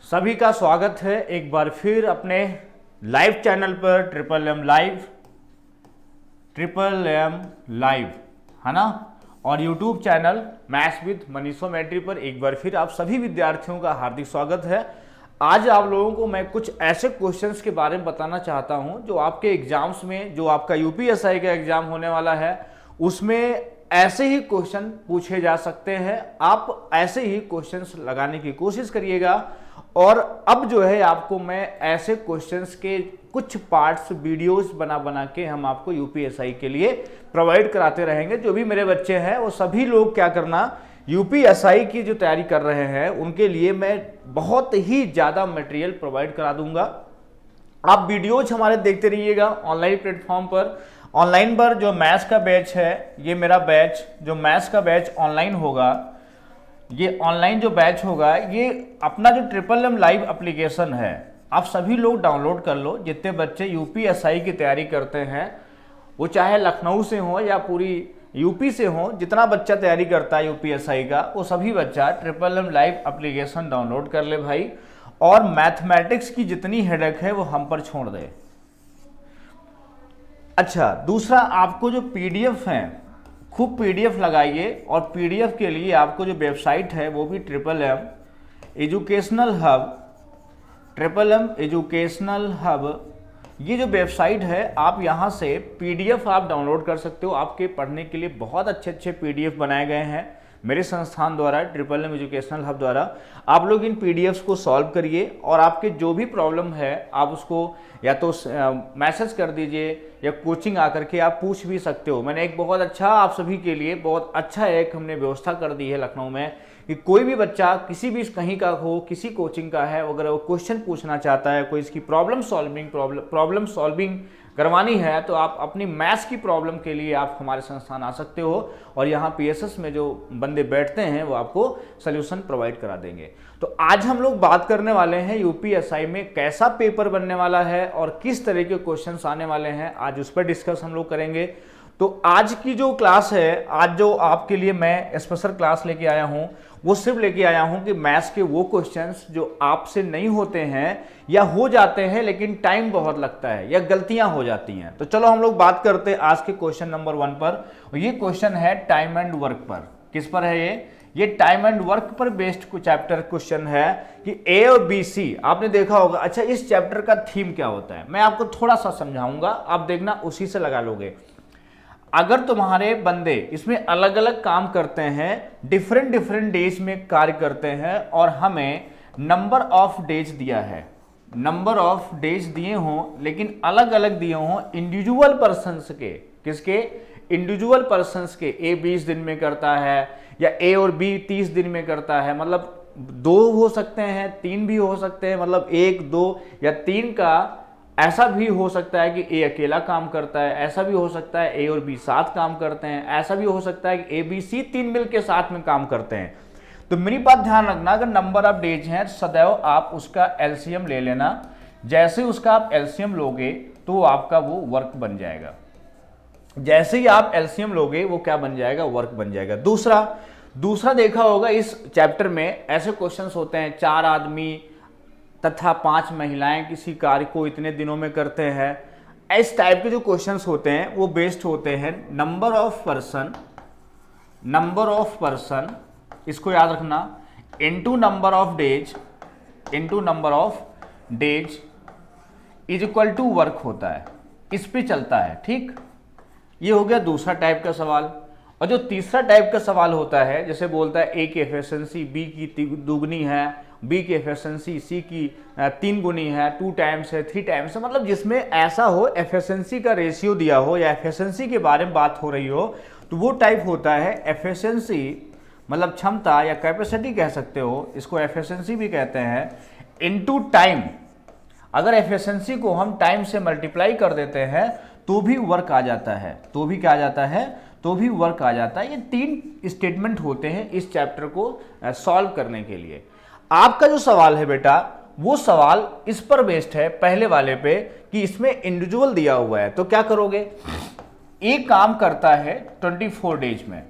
सभी का स्वागत है एक बार फिर अपने लाइव चैनल पर ट्रिपल एम लाइव है ना। और यूट्यूब चैनल मैथ्स विद मनीषो मैट्री पर एक बार फिर आप सभी विद्यार्थियों का हार्दिक स्वागत है। आज आप लोगों को मैं कुछ ऐसे क्वेश्चंस के बारे में बताना चाहता हूं जो आपके एग्जाम्स में, जो आपका यूपीएसआई का एग्जाम होने वाला है उसमें ऐसे ही क्वेश्चन पूछे जा सकते हैं। आप ऐसे ही क्वेश्चंस लगाने की कोशिश करिएगा। और अब जो है आपको मैं ऐसे क्वेश्चंस के कुछ पार्ट्स वीडियोस बना बना के हम आपको यूपीएसआई के लिए प्रोवाइड कराते रहेंगे। जो भी मेरे बच्चे हैं वो सभी लोग क्या करना, यूपीएसआई की जो तैयारी कर रहे हैं उनके लिए मैं बहुत ही ज़्यादा मटेरियल प्रोवाइड करा दूंगा। आप वीडियोज हमारे देखते रहिएगा ऑनलाइन प्लेटफॉर्म पर। ऑनलाइन पर जो मैथ्स का बैच है, ये मेरा बैच जो मैथ्स का बैच ऑनलाइन होगा, ये ऑनलाइन जो बैच होगा, ये अपना जो ट्रिपल एम लाइव एप्लीकेशन है आप सभी लोग डाउनलोड कर लो। जितने बच्चे यूपीएसआई की तैयारी करते हैं वो चाहे लखनऊ से हो या पूरी यूपी से हो, जितना बच्चा तैयारी करता है यूपीएसआई का वो सभी बच्चा triple M live application download कर ले भाई। और मैथमेटिक्स की जितनी हेडेक है वो हम पर छोड़ दे। अच्छा, दूसरा आपको जो पीडीएफ है खूब पीडीएफ लगाइए। और पीडीएफ के लिए आपको जो वेबसाइट है वो भी ट्रिपल एम एजुकेशनल हब, ये जो वेबसाइट है आप यहाँ से पीडीएफ आप डाउनलोड कर सकते हो। आपके पढ़ने के लिए बहुत अच्छे अच्छे पीडीएफ बनाए गए हैं मेरे संस्थान द्वारा, ट्रिपल एम एजुकेशनल हब द्वारा। आप लोग इन पीडीएफ्स को सॉल्व करिए और आपके जो भी प्रॉब्लम है आप उसको या तो मैसेज कर दीजिए या कोचिंग आकर के आप पूछ भी सकते हो। मैंने एक बहुत अच्छा आप सभी के लिए बहुत अच्छा एक हमने व्यवस्था कर दी है लखनऊ में कि कोई भी बच्चा किसी भी कहीं का हो, किसी कोचिंग का है, अगर वो क्वेश्चन पूछना चाहता है, कोई इसकी प्रॉब्लम सॉल्विंग करवानी है तो आप अपनी मैथ्स की प्रॉब्लम के लिए आप हमारे संस्थान आ सकते हो। और यहाँ पीएसएस में जो बंदे बैठते हैं वो आपको सलूशन प्रोवाइड करा देंगे। तो आज हम लोग बात करने वाले हैं यूपीएसआई में कैसा पेपर बनने वाला है और किस तरह के क्वेश्चंस आने वाले हैं, आज उस पर डिस्कस हम लोग करेंगे। तो आज की जो क्लास है, आज जो आपके लिए मैं स्पेशल क्लास लेके आया हूं वो सिर्फ लेके आया हूं कि मैथ्स के वो क्वेश्चंस जो आपसे नहीं होते हैं या हो जाते हैं लेकिन टाइम बहुत लगता है या गलतियां हो जाती हैं। तो चलो हम लोग बात करते हैं आज के क्वेश्चन नंबर 1 पर। ये क्वेश्चन है टाइम एंड वर्क पर। किस पर है ये टाइम एंड वर्क पर बेस्ड चैप्टर क्वेश्चन है कि ए और बी सी आपने देखा होगा। अच्छा, इस चैप्टर का थीम क्या होता है मैं आपको थोड़ा सा समझाऊंगा, आप देखना उसी से लगा लोगे। अगर तुम्हारे बंदे इसमें अलग अलग काम करते हैं, डिफरेंट डेज में कार्य करते हैं और हमें नंबर ऑफ डेज दिया है, नंबर ऑफ डेज दिए हों लेकिन अलग अलग दिए हों इंडिविजुअल पर्सन्स के, किसके, इंडिविजुअल पर्सन्स के। ए 20 दिन में करता है या ए और बी 30 दिन में करता है, मतलब 2 हो सकते हैं, 3 भी हो सकते हैं, मतलब 1, 2 या 3 का। ऐसा भी हो सकता है कि ए अकेला काम करता है, ऐसा भी हो सकता है ए और बी साथ काम करते हैं, ऐसा भी हो सकता है कि ए बी सी 3 मिलकर साथ में काम करते हैं। तो मेरी बात ध्यान रखना, अगर नंबर ऑफ डेज हैं सदैव आप उसका एलसीएम ले लेना। जैसे उसका आप एलसीएम लोगे तो आपका वो वर्क बन जाएगा। जैसे ही आप एलसीएम लोगे वो क्या बन जाएगा, वर्क बन जाएगा। दूसरा देखा होगा इस चैप्टर में ऐसे क्वेश्चंस होते हैं, 4 आदमी तथा 5 महिलाएं किसी कार्य को इतने दिनों में करते हैं। इस टाइप के जो क्वेश्चंस होते हैं वो बेस्ड होते हैं नंबर ऑफ पर्सन, इसको याद रखना, into number of days is equal to work होता है, इस पे चलता है। ठीक, ये हो गया दूसरा टाइप का सवाल। और जो तीसरा टाइप का सवाल होता है, जैसे बोलता है ए की एफिशिएंसी बी की दुगनी है, बी की एफिशिएंसी सी की 3 गुनी है, 2 टाइम्स है, 3 टाइम्स है, मतलब जिसमें ऐसा हो एफिशिएंसी का रेशियो दिया हो या एफिशिएंसी के बारे में बात हो रही हो, तो वो टाइप होता है एफिशिएंसी, मतलब क्षमता या कैपेसिटी कह सकते हो, इसको एफिशिएंसी भी कहते हैं, इनटू टाइम। अगर एफिशिएंसी को हम टाइम से मल्टीप्लाई कर देते हैं तो भी वर्क आ जाता है, तो भी वर्क आ जाता है। ये 3 स्टेटमेंट होते हैं इस चैप्टर को सॉल्व करने के लिए। आपका जो सवाल है बेटा वो सवाल इस पर बेस्ड है पहले वाले पे कि इसमें इंडिविजुअल दिया हुआ है। तो क्या करोगे, ए काम करता है 24 डेज में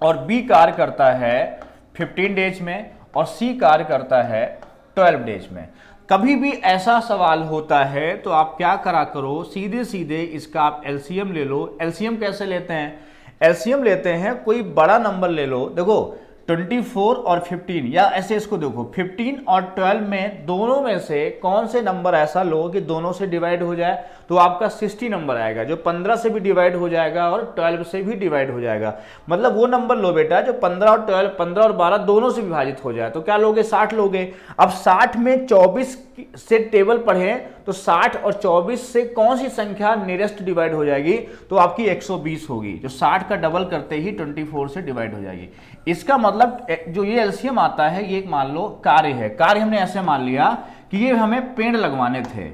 और बी कार्य करता है 15 डेज में और सी कार्य करता है 12 डेज में। कभी भी ऐसा सवाल होता है तो आप क्या करा करो, सीधे सीधे इसका आप एलसीएम ले लो। एलसीएम कैसे लेते हैं? एलसीएम लेते हैं, कोई बड़ा नंबर ले लो। देखो 24 और 15, या ऐसे इसको देखो 15 और 12 में दोनों में से कौन से नंबर ऐसा लो कि दोनों से डिवाइड हो जाए, तो आपका 60 नंबर आएगा, जो 15 से भी डिवाइड हो जाएगा और 12 से भी डिवाइड हो जाएगा। मतलब वो नंबर लो बेटा जो 15 और 12, 15 और 12 दोनों से विभाजित हो जाए। तो क्या लोगे? 60 लोगे। अब 60 में 24 से टेबल पढ़े तो 60 और 24 से कौन सी संख्या नियरेस्ट डिवाइड हो जाएगी? तो आपकी 120 होगी, जो 60 का डबल करते ही 24 से डिवाइड हो जाएगी। इसका मतलब जो ये एलसीएम आता है, ये मान लो कार्य है। कार्य हमने ऐसे मान लिया कि ये हमें पेड़ लगवाने थे।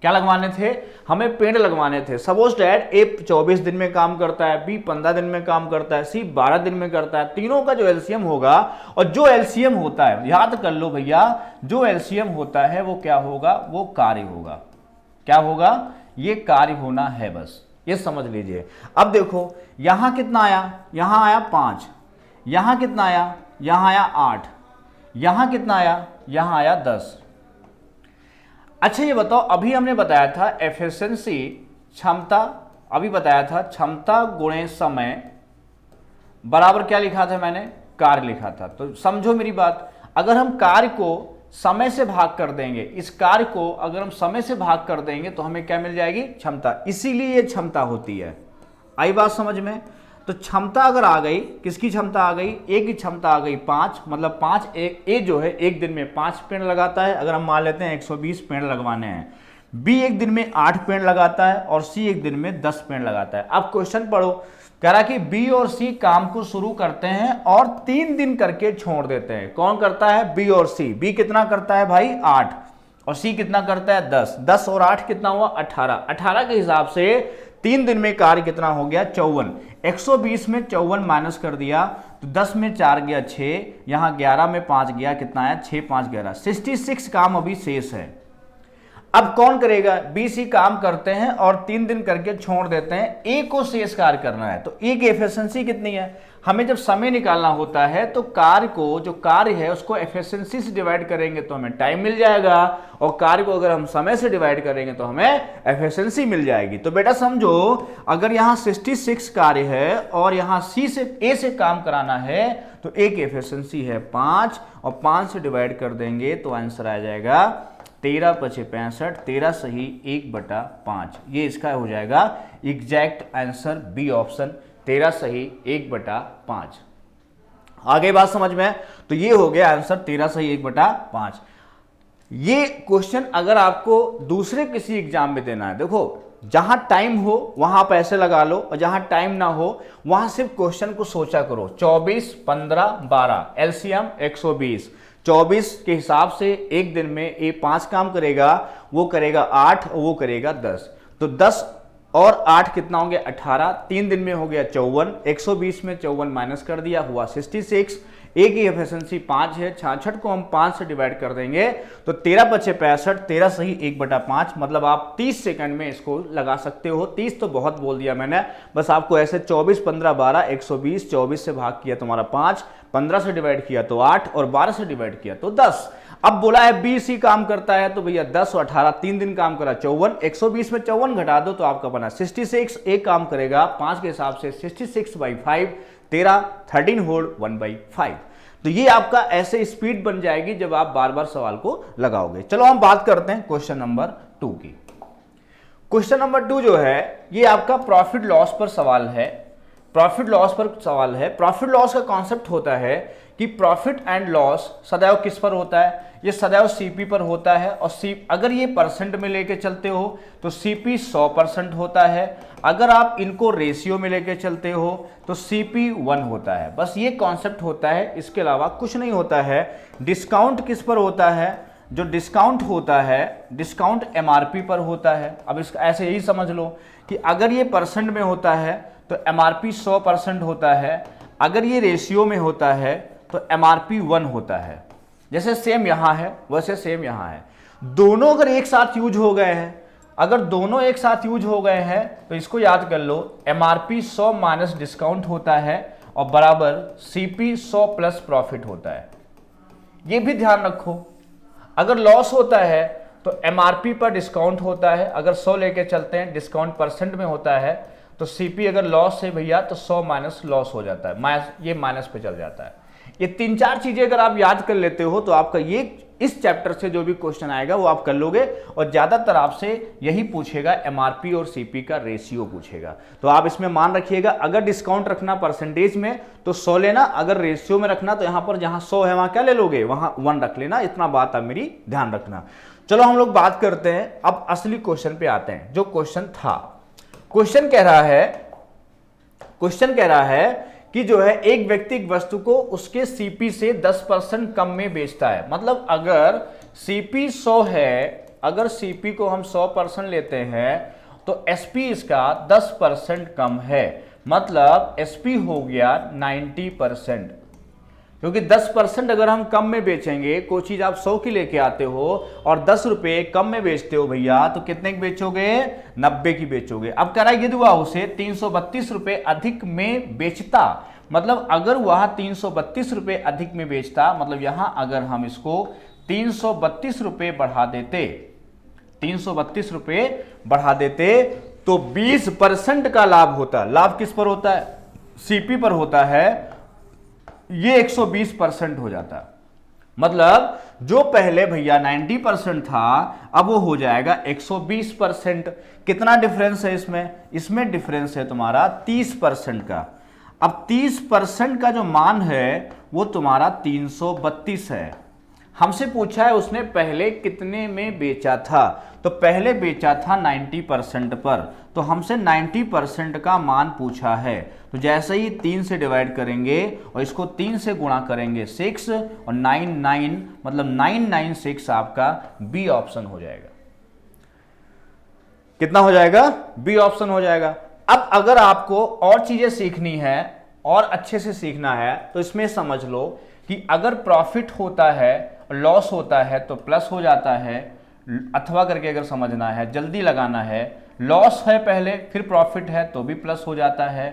क्या लगवाने थे? हमें पेड़ लगवाने थे। सपोज डैट ए 24 दिन में काम करता है, बी 15 दिन में काम करता है, सी 12 दिन में करता है। तीनों का जो एलसीएम होगा, और जो एलसीएम होता है, याद कर लो भैया, जो एलसीएम होता है वो क्या होगा? वो कार्य होगा। क्या होगा? ये कार्य होना है, बस ये समझ लीजिए। अब देखो यहां कितना आया? यहां आया 5, यहां कितना आया? यहां आया 8, यहां कितना आया? यहां आया 10। अच्छा ये बताओ, अभी हमने बताया था एफिशिएंसी, क्षमता, अभी बताया था क्षमता गुणे समय बराबर क्या लिखा था मैंने? कार्य लिखा था। तो समझो मेरी बात, अगर हम कार्य को समय से भाग कर देंगे, इस कार्य को अगर हम समय से भाग कर देंगे तो हमें क्या मिल जाएगी? क्षमता। इसीलिए ये क्षमता होती है। आई बात समझ में? तो क्षमता अगर आ गई, किसकी क्षमता आ गई? ए की क्षमता आ गई 5, मतलब 5 ए जो है एक दिन में 5 पेड़ लगाता है। अगर हम मान लेते हैं 120 पेड़ लगवाने हैं। बी एक दिन में 8 पेड़ लगाता है और सी एक दिन में 10 पेड़ लगाता है। अब क्वेश्चन पढ़ो, कह रहा कि बी और सी काम को शुरू करते हैं और 3 दिन करके छोड़ देते हैं। कौन करता है? बी और सी। बी कितना करता है भाई? 8, और सी कितना करता है? 10। 10 और 8 कितना हुआ? 18। 18 के हिसाब से 3 दिन में कार्य कितना हो गया? 54। 120 में 54 माइनस कर दिया तो 10 में 4 गया 6, यहां 11 में 5 गया, कितना आया? 6 5 11, 66 काम अभी शेष है। अब कौन करेगा? बी सी काम करते हैं और 3 दिन करके छोड़ देते हैं। ए को शेष कार्य करना है, तो ए की एफिशिएंसी कितनी है? हमें जब समय निकालना होता है तो कार्य को, जो कार्य है उसको एफिशिएंसी से डिवाइड करेंगे तो हमें टाइम मिल जाएगा, और कार्य को अगर हम समय से डिवाइड करेंगे तो हमें एफिशिएंसी मिल जाएगी। तो बेटा समझो, अगर यहाँ 66 कार्य है और यहाँ सी से, ए से काम कराना है, तो ए की एफिशिएंसी है 5, और 5 से डिवाइड कर देंगे तो आंसर आ जाएगा 13 5 65, 13 सही 1/5। ये इसका हो जाएगा एग्जैक्ट आंसर, बी ऑप्शन, 13 सही 1/5। आगे बात समझ में? तो ये हो गया आंसर 13 सही 1/5। ये क्वेश्चन अगर आपको दूसरे किसी एग्जाम में देना है, देखो जहां टाइम हो वहां आप ऐसे लगा लो, और जहां टाइम ना हो वहां सिर्फ क्वेश्चन को सोचा करो। 24 15 12, एलसीएम 120। 24 के हिसाब से एक दिन में ए 5 काम करेगा, वो करेगा 8 और वो करेगा 10। तो 10 और 8 कितना हो गया? 18। 3 दिन में हो गया 54। 120 में 54 माइनस कर दिया, हुआ 66। ए की एफिशिएंसी 5 है। 66 को हम 5 से डिवाइड कर देंगे तो 13 5 65, 13 सही 1/5। मतलब आप 30 सेकंड में इसको लगा सकते हो। 30 तो बहुत बोल दिया मैंने, बस आपको ऐसे 24 15 12, 120, 24 से भाग किया तुम्हारा 5, 15 से डिवाइड किया तो 8, और 12 से डिवाइड किया तो 10। अब बोला है बी सी काम करता है, तो भैया 10 और 18, 3 दिन काम करा 54। 120 में 54 घटा दो तो आपका बना 66। एक काम करेगा 5 के हिसाब से 66/5, 13 होल 1/5। तो ये आपका ऐसे स्पीड बन जाएगी जब आप बार बार सवाल को लगाओगे। चलो हम बात करते हैं क्वेश्चन नंबर 2 की। क्वेश्चन नंबर 2 जो है ये आपका प्रॉफिट लॉस पर सवाल है। प्रॉफिट लॉस पर सवाल है। प्रॉफिट लॉस का कॉन्सेप्ट होता है कि प्रॉफिट एंड लॉस सदैव किस पर होता है? ये सदैव सीपी पर होता है, और अगर ये परसेंट में लेके चलते हो तो सीपी 100% होता है। अगर आप इनको रेशियो में लेके चलते हो तो सीपी 1 होता है। बस ये कॉन्सेप्ट होता है, इसके अलावा कुछ नहीं होता है। डिस्काउंट किस पर होता है? जो डिस्काउंट होता है, डिस्काउंट एमआरपी पर होता है। अब इसका ऐसे यही समझ लो कि अगर ये परसेंट में होता है तो एमआरपी 100% होता है, अगर ये रेशियो में होता है तो एमआरपी 1 होता है। जैसे सेम यहां है वैसे सेम यहां है। दोनों अगर एक साथ यूज हो गए हैं, अगर दोनों एक साथ यूज हो गए हैं तो इसको याद कर लो, एमआरपी 100 माइनस डिस्काउंट होता है और बराबर सीपी 100 प्लस प्रॉफिट होता है। ये भी ध्यान रखो। अगर लॉस होता है तो एमआरपी पर डिस्काउंट होता है, अगर 100 लेके चलते हैं डिस्काउंट परसेंट में होता है, तो सीपी अगर लॉस है भैया तो 100 माइनस लॉस हो जाता है, ये माइनस पे चल जाता है। ये 3-4 चीजें अगर आप याद कर लेते हो तो आपका ये इस चैप्टर से जो भी क्वेश्चन आएगा वो आप कर लोगे, और ज्यादातर आपसे यही पूछेगा, एमआरपी और सीपी का रेशियो पूछेगा। तो आप इसमें मान रखिएगा, अगर डिस्काउंट रखना परसेंटेज में तो 100 लेना, अगर रेशियो में रखना तो यहां पर जहां 100 है वहां क्या ले लोगे, वहां 1 रख लेना। इतना बात आप मेरी ध्यान रखना। चलो हम लोग बात करते हैं, अब असली क्वेश्चन पे आते हैं। जो क्वेश्चन था, क्वेश्चन कह रहा है कि जो है एक व्यक्ति एक वस्तु को उसके सीपी से 10% कम में बेचता है। मतलब अगर सीपी 100 है, अगर सीपी को हम 100% लेते हैं तो एसपी इसका 10% कम है, मतलब एसपी हो गया 90%। क्योंकि 10% अगर हम कम में बेचेंगे, कोई चीज आप 100 की लेके आते हो और 10 रुपए कम में बेचते हो भैया, तो कितने की बेचोगे, 90 की बेचोगे। अब कह रहा है यदि वह उसे 332 रुपए अधिक में बेचता, मतलब अगर वह 332 रुपए अधिक में बेचता, मतलब यहां अगर हम इसको 332 रुपए बढ़ा देते, 332 रुपए बढ़ा देते तो 20% का लाभ होता। लाभ किस पर होता है, सीपी पर होता है। ये 120% हो जाता। मतलब जो पहले भैया 90% था, अब वो हो जाएगा 120%। कितना डिफरेंस है इसमें, इसमें डिफरेंस है तुम्हारा 30% का। अब 30% का जो मान है वो तुम्हारा 332 है। हमसे पूछा है उसने पहले कितने में बेचा था, तो पहले बेचा था 90% पर, तो हमसे 90% का मान पूछा है। तो जैसे ही 3 से डिवाइड करेंगे और इसको 3 से गुणा करेंगे 6 और 99, मतलब 996 आपका बी ऑप्शन हो जाएगा। कितना हो जाएगा, बी ऑप्शन हो जाएगा। अब अगर आपको और चीजें सीखनी है और अच्छे से सीखना है तो इसमें समझ लो कि अगर प्रॉफिट होता है, लॉस होता है तो प्लस हो जाता है, अथवा करके अगर समझना है, जल्दी लगाना है, लॉस है पहले फिर प्रॉफिट है तो भी प्लस हो जाता है,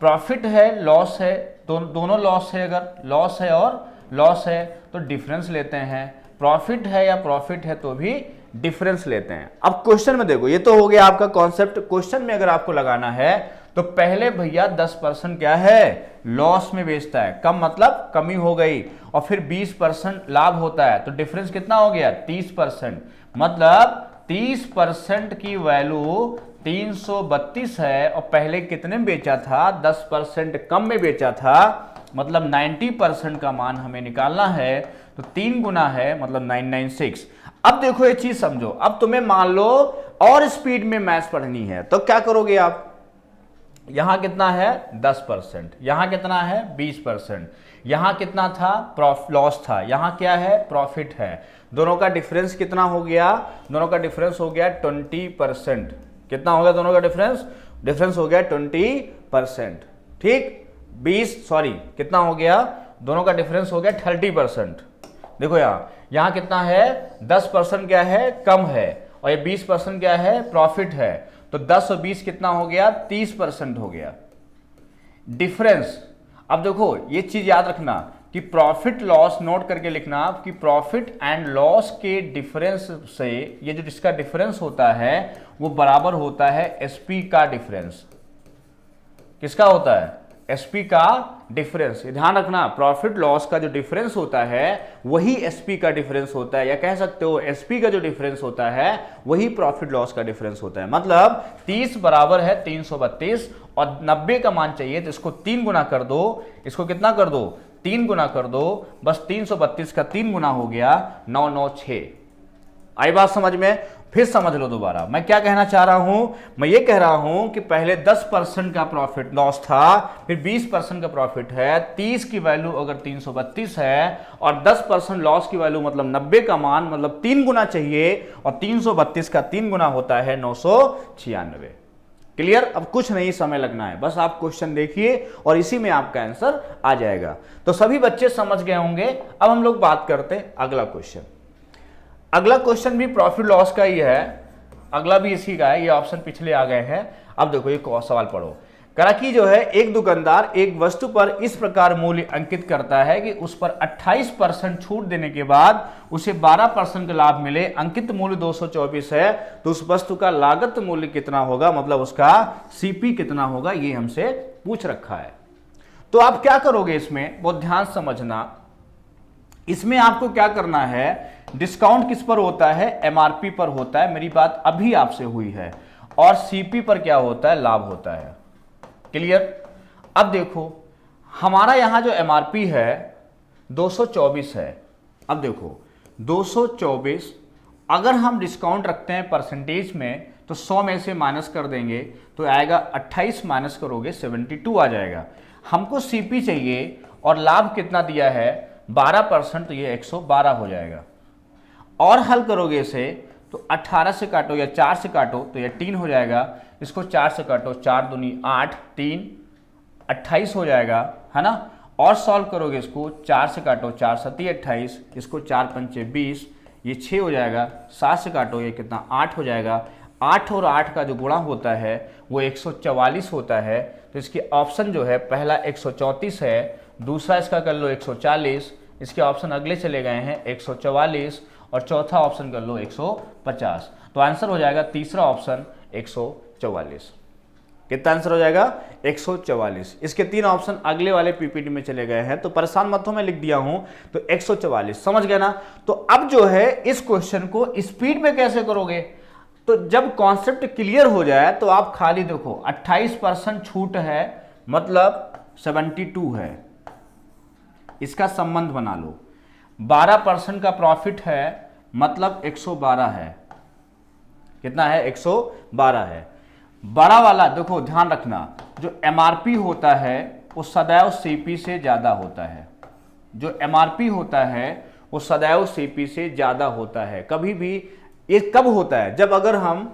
प्रॉफिट है लॉस है दोनों लॉस है, अगर लॉस है और लॉस है तो डिफरेंस लेते हैं, प्रॉफिट है या प्रॉफिट है तो भी डिफरेंस लेते हैं। अब क्वेश्चन में देखो, ये तो हो गया आपका कॉन्सेप्ट। क्वेश्चन में अगर आपको लगाना है तो पहले भैया 10% क्या है, लॉस में बेचता है, कम मतलब कमी हो गई, और फिर 20% लाभ होता है, तो डिफरेंस कितना हो गया 30%। मतलब 30% की वैल्यू 332 है और पहले कितने में बेचा था, 10% कम में बेचा था, मतलब 90% का मान हमें निकालना है, तो 3 गुना है मतलब 996। अब देखो ये चीज समझो, अब तुम्हें मान लो और स्पीड में मैथ्स पढ़नी है तो क्या करोगे आप, यहां कितना है 10%, यहां कितना है 20%, यहां कितना था लॉस था, यहां क्या है प्रॉफिट है, दोनों का डिफरेंस कितना हो गया, दोनों का डिफरेंस हो गया 20%। कितना हो गया दोनों का डिफरेंस हो गया 20%। ठीक, 20 सॉरी कितना हो गया, दोनों का डिफरेंस हो गया 30%। देखो यहां कितना है 10% क्या है कम है, और ये 20% क्या है प्रॉफिट है, तो 10 और 20 कितना हो गया 30% हो गया डिफरेंस। अब देखो ये चीज याद रखना कि प्रॉफिट लॉस नोट करके लिखना कि प्रॉफिट एंड लॉस के डिफरेंस से ये जो जिसका डिफरेंस होता है वो बराबर होता है एसपी का डिफरेंस। किसका होता है, एसपी का डिफरेंस। ध्यान रखना, प्रॉफिट लॉस का जो डिफरेंस होता है वही एसपी का डिफरेंस होता है, या कह सकते हो एसपी का जो डिफरेंस होता है वही प्रॉफिट लॉस का डिफरेंस होता है। मतलब 30 बराबर है 332 और 90 का मान चाहिए तो इसको 3 गुना कर दो, इसको कितना कर दो 3 गुना कर दो, बस 332 का 3 गुना हो गया 996। आई बात समझ में, फिर समझ लो दोबारा मैं क्या कहना चाह रहा हूं। मैं ये कह रहा हूं कि पहले 10% का प्रॉफिट लॉस था, फिर 20% का प्रॉफिट है, 30 की वैल्यू अगर 332 है और 10% लॉस की वैल्यू मतलब 90 का मान मतलब 3 गुना चाहिए, और 332 का 3 गुना होता है 996। क्लियर, अब कुछ नहीं समय लगना है, बस आप क्वेश्चन देखिए और इसी में आपका आंसर आ जाएगा। तो सभी बच्चे समझ गए होंगे। अब हम लोग बात करते हैं अगला क्वेश्चन। अगला क्वेश्चन भी प्रॉफिट लॉस का ही है, अगला भी इसी का है, ये ऑप्शन पिछले आ गए हैं। अब देखो ये सवाल पढ़ो, करा कि जो है एक दुकानदार एक वस्तु पर इस प्रकार मूल्य अंकित करता है कि उस पर 28% छूट देने के बाद उसे 12% का लाभ मिले। अंकित मूल्य 224 है, तो उस वस्तु का लागत मूल्य कितना होगा, मतलब उसका सीपी कितना होगा, ये हमसे पूछ रखा है। तो आप क्या करोगे, इसमें बहुत ध्यान समझना। इसमें आपको क्या करना है, डिस्काउंट किस पर होता है, एमआरपी पर होता है, मेरी बात अभी आपसे हुई है, और सीपी पर क्या होता है, लाभ होता है। क्लियर। अब देखो हमारा यहां जो एमआरपी है 224 है। अब देखो 224 अगर हम डिस्काउंट रखते हैं परसेंटेज में तो 100 में से माइनस कर देंगे तो आएगा 28 माइनस करोगे 72 आ जाएगा। हमको सीपी चाहिए और लाभ कितना दिया है 12%, तो ये 112 हो जाएगा। और हल करोगे इसे तो 18 से काटो या 4 से काटो तो ये 3 हो जाएगा। इसको 4 से काटो, 4 दूनी 8, 3 28 हो जाएगा, है ना। और सॉल्व करोगे इसको, 4 से काटो, 4 सती 28, इसको 4 पंचे 20, ये 6 हो जाएगा। 7 से काटो, ये कितना 8 हो जाएगा। 8 और 8 का जो गुणा होता है वो 144 होता है। तो इसके ऑप्शन जो है पहला 134 है, दूसरा इसका कर लो 140, इसके ऑप्शन अगले चले गए हैं 144, और चौथा ऑप्शन कर लो 150। तो आंसर हो जाएगा तीसरा ऑप्शन 144। कितना आंसर हो जाएगा 144। इसके 3 ऑप्शन अगले वाले पीपीटी में चले गए हैं, तो परेशान मत हो, मैं लिख दिया हूं। तो 144 समझ गए ना। तो अब जो है इस क्वेश्चन को स्पीड में कैसे करोगे, तो जब कॉन्सेप्ट क्लियर हो जाए तो आप खाली देखो 28% छूट है मतलब 72 है, इसका संबंध बना लो। 12% का प्रॉफिट है मतलब 112 है। कितना है 112 है। बड़ा वाला देखो ध्यान रखना, जो एमआरपी होता है वो सदैव सीपी से ज्यादा होता है। जो एमआरपी होता है वो सदैव सीपी से ज्यादा होता है। कभी भी ये कब होता है, जब अगर हम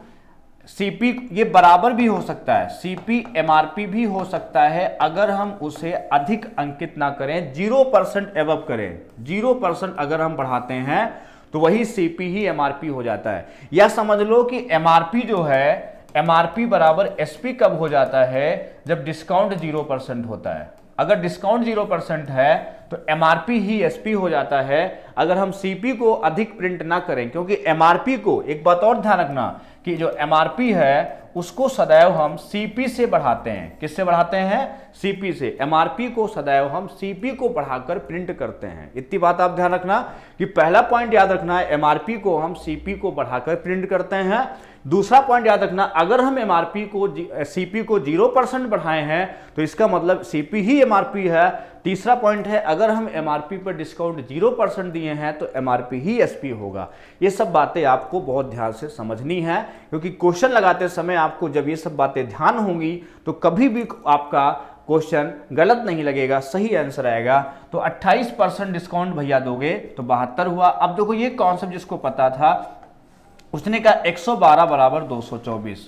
सीपी, ये बराबर भी हो सकता है, सीपी एमआरपी भी हो सकता है अगर हम उसे अधिक अंकित ना करें, 0% एवब करें। 0% अगर हम बढ़ाते हैं तो वही सीपी ही एमआरपी हो जाता है। या समझ लो कि एमआरपी जो है, एमआरपी बराबर एसपी कब हो जाता है, जब डिस्काउंट 0% होता है। अगर डिस्काउंट 0% है तो एमआरपी ही एसपी हो जाता है अगर हम सीपी को अधिक प्रिंट ना करें। क्योंकि एमआरपी को, एक बात और ध्यान रखना कि जो एमआरपी है उसको सदैव हम सीपी से बढ़ाते हैं। किससे बढ़ाते हैं, सीपी से। एमआरपी को सदैव हम सीपी को बढ़ाकर प्रिंट करते हैं। इतनी बात आप ध्यान रखना कि पहला पॉइंट याद रखना है, एमआरपी को हम सीपी को बढ़ाकर प्रिंट करते हैं। दूसरा पॉइंट याद रखना, अगर हम एमआरपी को सीपी को 0% बढ़ाए हैं तो इसका मतलब सीपी ही एमआरपी है। तीसरा पॉइंट है, अगर हम एमआरपी पर डिस्काउंट 0% दिए हैं तो एमआरपी ही एसपी होगा। ये सब बातें आपको बहुत ध्यान से समझनी है, क्योंकि क्वेश्चन लगाते समय आपको जब ये सब बातें ध्यान होंगी तो कभी भी आपका क्वेश्चन गलत नहीं लगेगा, सही आंसर आएगा। तो 28% डिस्काउंट भैया दोगे तो 72 हुआ। अब देखो ये कॉन्सेप्ट जिसको पता था उसने कहा 112 बराबर 224,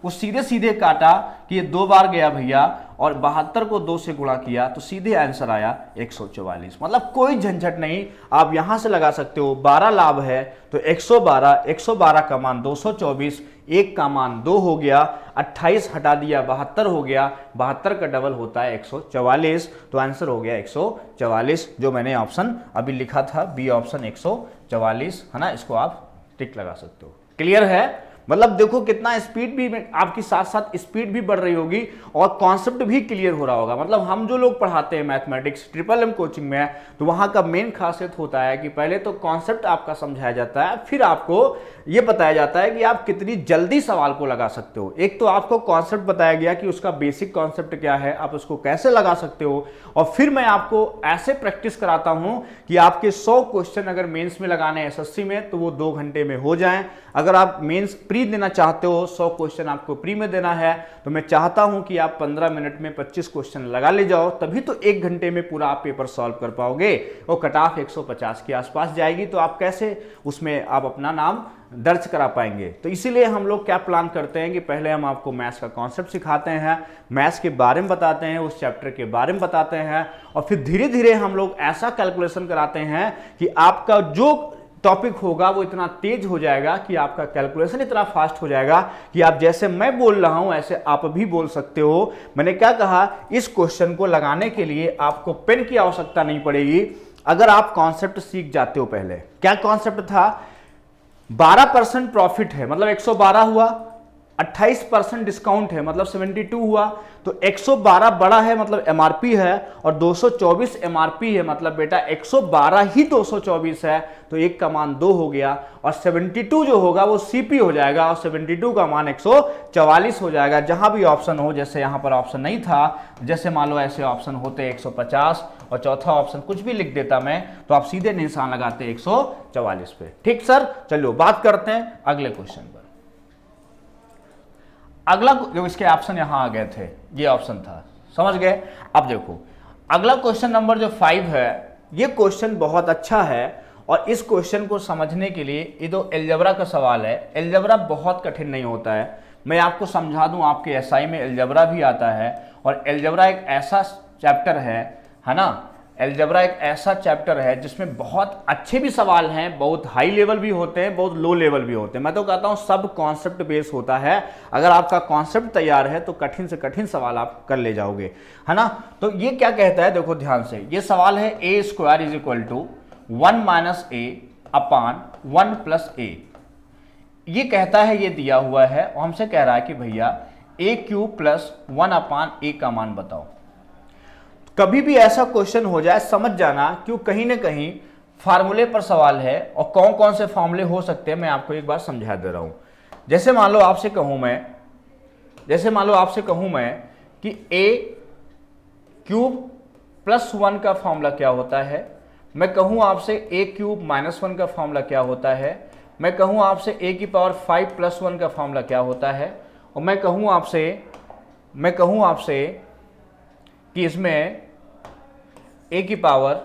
वो सीधे सीधे काटा कि ये 2 बार गया भैया और 72 को 2 से गुणा किया तो सीधे आंसर आया 144। मतलब कोई झंझट नहीं, आप यहां से लगा सकते हो। 12 लाभ है तो 112, 112 का मान 224, 1 का मान 2 हो गया, 28 हटा दिया 72 हो गया, 72 का डबल होता है 144। तो आंसर हो गया 144, जो मैंने ऑप्शन अभी लिखा था बी ऑप्शन 144, है ना। इसको आप टिक लगा सकते हो। क्लियर है। मतलब देखो कितना स्पीड भी आपकी साथ साथ स्पीड भी बढ़ रही होगी और कॉन्सेप्ट भी क्लियर हो रहा होगा। मतलब हम जो लोग पढ़ाते हैं मैथमेटिक्स ट्रिपल एम कोचिंग में, तो वहां का मेन खासियत होता है कि पहले तो कॉन्सेप्ट आपका समझाया जाता है, फिर आपको ये बताया जाता है कि आप कितनी जल्दी सवाल को लगा सकते हो। एक तो आपको कॉन्सेप्ट बताया गया कि उसका बेसिक कॉन्सेप्ट क्या है, आप उसको कैसे लगा सकते हो, और फिर मैं आपको ऐसे प्रैक्टिस कराता हूं कि आपके 100 क्वेश्चन अगर मेंस में लगाने एसएससी में तो वो 2 घंटे में हो जाएं। अगर आप मेंस प्री देना चाहते हो, 100 क्वेश्चन आपको प्री में देना है, तो मैं चाहता हूं कि आप 15 मिनट में 25 क्वेश्चन लगा ले जाओ, तभी तो 1 घंटे में पूरा आप पेपर सॉल्व कर पाओगे। और कट ऑफ 150 के आसपास जाएगी, तो आप कैसे उसमें आप अपना नाम दर्ज करा पाएंगे। तो इसीलिए हम लोग क्या प्लान करते हैं कि पहले हम आपको मैथ्स का कॉन्सेप्ट सिखाते हैं, मैथ्स के बारे में बताते हैं, उस चैप्टर के बारे में बताते हैं, और फिर धीरे धीरे हम लोग ऐसा कैलकुलेशन कराते हैं कि आपका जो टॉपिक होगा वो इतना तेज हो जाएगा कि आपका कैलकुलेशन इतना फास्ट हो जाएगा कि आप जैसे मैं बोल रहा हूं ऐसे आप भी बोल सकते हो। मैंने क्या कहा, इस क्वेश्चन को लगाने के लिए आपको पेन की आवश्यकता नहीं पड़ेगी अगर आप कॉन्सेप्ट सीख जाते हो। पहले क्या कॉन्सेप्ट था, 12% प्रॉफिट है मतलब 112 हुआ, 28% डिस्काउंट है मतलब 72 हुआ, तो 112 बड़ा है मतलब एमआरपी है, और 224 एमआरपी है मतलब बेटा 112 ही 224 है, तो एक का मान 2 हो गया, और 72 जो होगा वो सीपी हो जाएगा, और 72 का मान 144 हो जाएगा। जहां भी ऑप्शन हो, जैसे यहां पर ऑप्शन नहीं था, जैसे मान लो ऐसे ऑप्शन होते 150 और चौथा ऑप्शन कुछ भी लिख देता मैं, तो आप सीधे निशान लगाते 144 पे। ठीक सर, चलो बात करते हैं अगले क्वेश्चन पर। अगला जो इसके ऑप्शन यहां आ गए थे, ये ऑप्शन था, समझ गए। अब देखो अगला क्वेश्चन नंबर जो 5 है, ये क्वेश्चन बहुत अच्छा है, और इस क्वेश्चन को समझने के लिए ये तो अलजेब्रा का सवाल है। अलजेब्रा बहुत कठिन नहीं होता है, मैं आपको समझा दूं, आपके एसआई में अलजेब्रा भी आता है, और अलजेब्रा एक ऐसा चैप्टर है ना, अलजेब्रा एक ऐसा चैप्टर है जिसमें बहुत अच्छे भी सवाल हैं, बहुत हाई लेवल भी होते हैं, बहुत लो लेवल भी होते हैं। मैं तो कहता हूं सब कॉन्सेप्ट बेस होता है। अगर आपका कॉन्सेप्ट तैयार है तो कठिन से कठिन सवाल आप कर ले जाओगे, है ना। तो ये क्या कहता है, देखो ध्यान से, ये सवाल है a square is equal to 1 minus a upon 1 plus a. ये कहता है, ये दिया हुआ है, और हमसे कह रहा है कि भैया ए क्यूब प्लस 1 अपान ए का मान बताओ। कभी भी ऐसा क्वेश्चन हो जाए समझ जाना, क्यों कहीं ना कहीं फार्मूले पर सवाल है, और कौन कौन से फार्मूले हो सकते हैं मैं आपको एक बार समझा दे रहा हूं। जैसे मान लो आपसे कहूं मैं कि ए क्यूब प्लस 1 का फॉर्मूला क्या होता है, मैं कहूं आपसे ए क्यूब माइनस 1 का फॉर्मूला क्या होता है, मैं कहूं आपसे ए की पावर 5 प्लस 1 का फॉर्मूला क्या होता है, और मैं कहूं आपसे कि इसमें ए की पावर